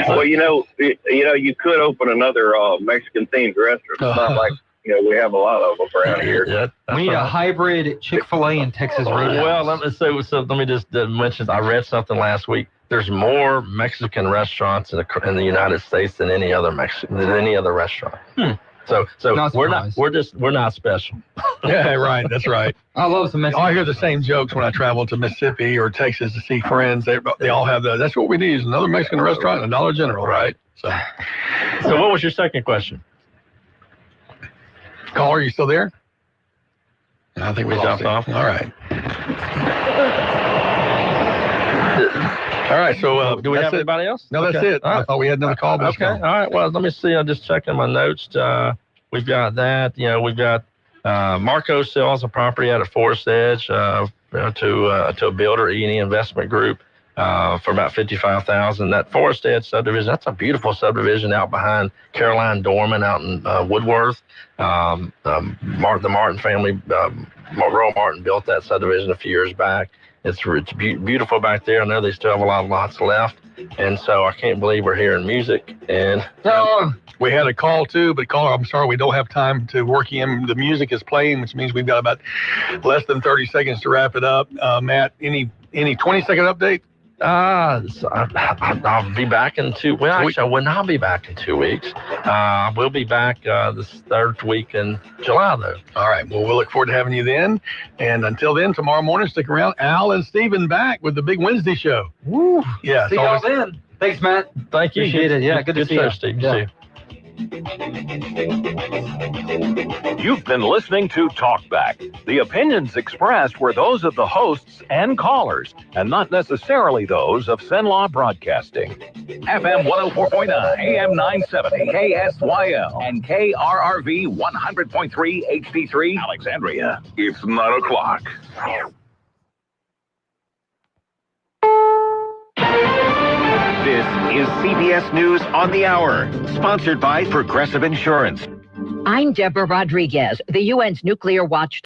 Well, you could open another Mexican-themed restaurant. It's not like, we have a lot of them around here. Yeah, We need a hybrid Chick-fil-A and Texas Roadhouse. Well, let me just mention, I read something last week. There's more Mexican restaurants in the United States than any other restaurant. So we're not special. Yeah, right. That's right. I love some Mexican. I hear the same jokes when I travel to Mississippi or Texas to see friends. They all have that's what we need is another Mexican restaurant and a Dollar General, right? So what was your second question? Caller, are you still there? I think we jumped off. All right. All right, so do we have anybody else? No, that's it. Right. I thought we had another call. Okay, all right. Well, let me see. I'm just checking my notes. We've got that. We've got Marco sells a property out at Forest Edge to a builder, E&E Investment Group, for about $55,000. That Forest Edge subdivision, that's a beautiful subdivision out behind Caroline Dorman out in Woodworth. The Martin family, Royal Martin, built that subdivision a few years back. It's beautiful back there. I know they still have a lot of lots left. And so I can't believe we're hearing music. And we had a call too, but caller, I'm sorry, we don't have time to work in. The music is playing, which means we've got about less than 30 seconds to wrap it up. Matt, any 20-second update? I'll be back in 2 weeks. Well, actually, I will not be back in 2 weeks. We'll be back this third week in July, though. All right. Well, we'll look forward to having you then. And until then, tomorrow morning, stick around. Al and Steven back with the Big Wednesday show. Woo. Yeah. See y'all then. Thanks, Matt. Thank you. Appreciate it. Yeah, good to see you. Steve. Yeah. You've been listening to Talkback. The opinions expressed were those of the hosts and callers, and not necessarily those of Cenla Broadcasting. FM 104.9, AM 970, KSYL, and KRRV 100.3 HD3, Alexandria. It's 9 o'clock. This is CBS News on the Hour, sponsored by Progressive Insurance. I'm Deborah Rodriguez. The UN's Nuclear Watch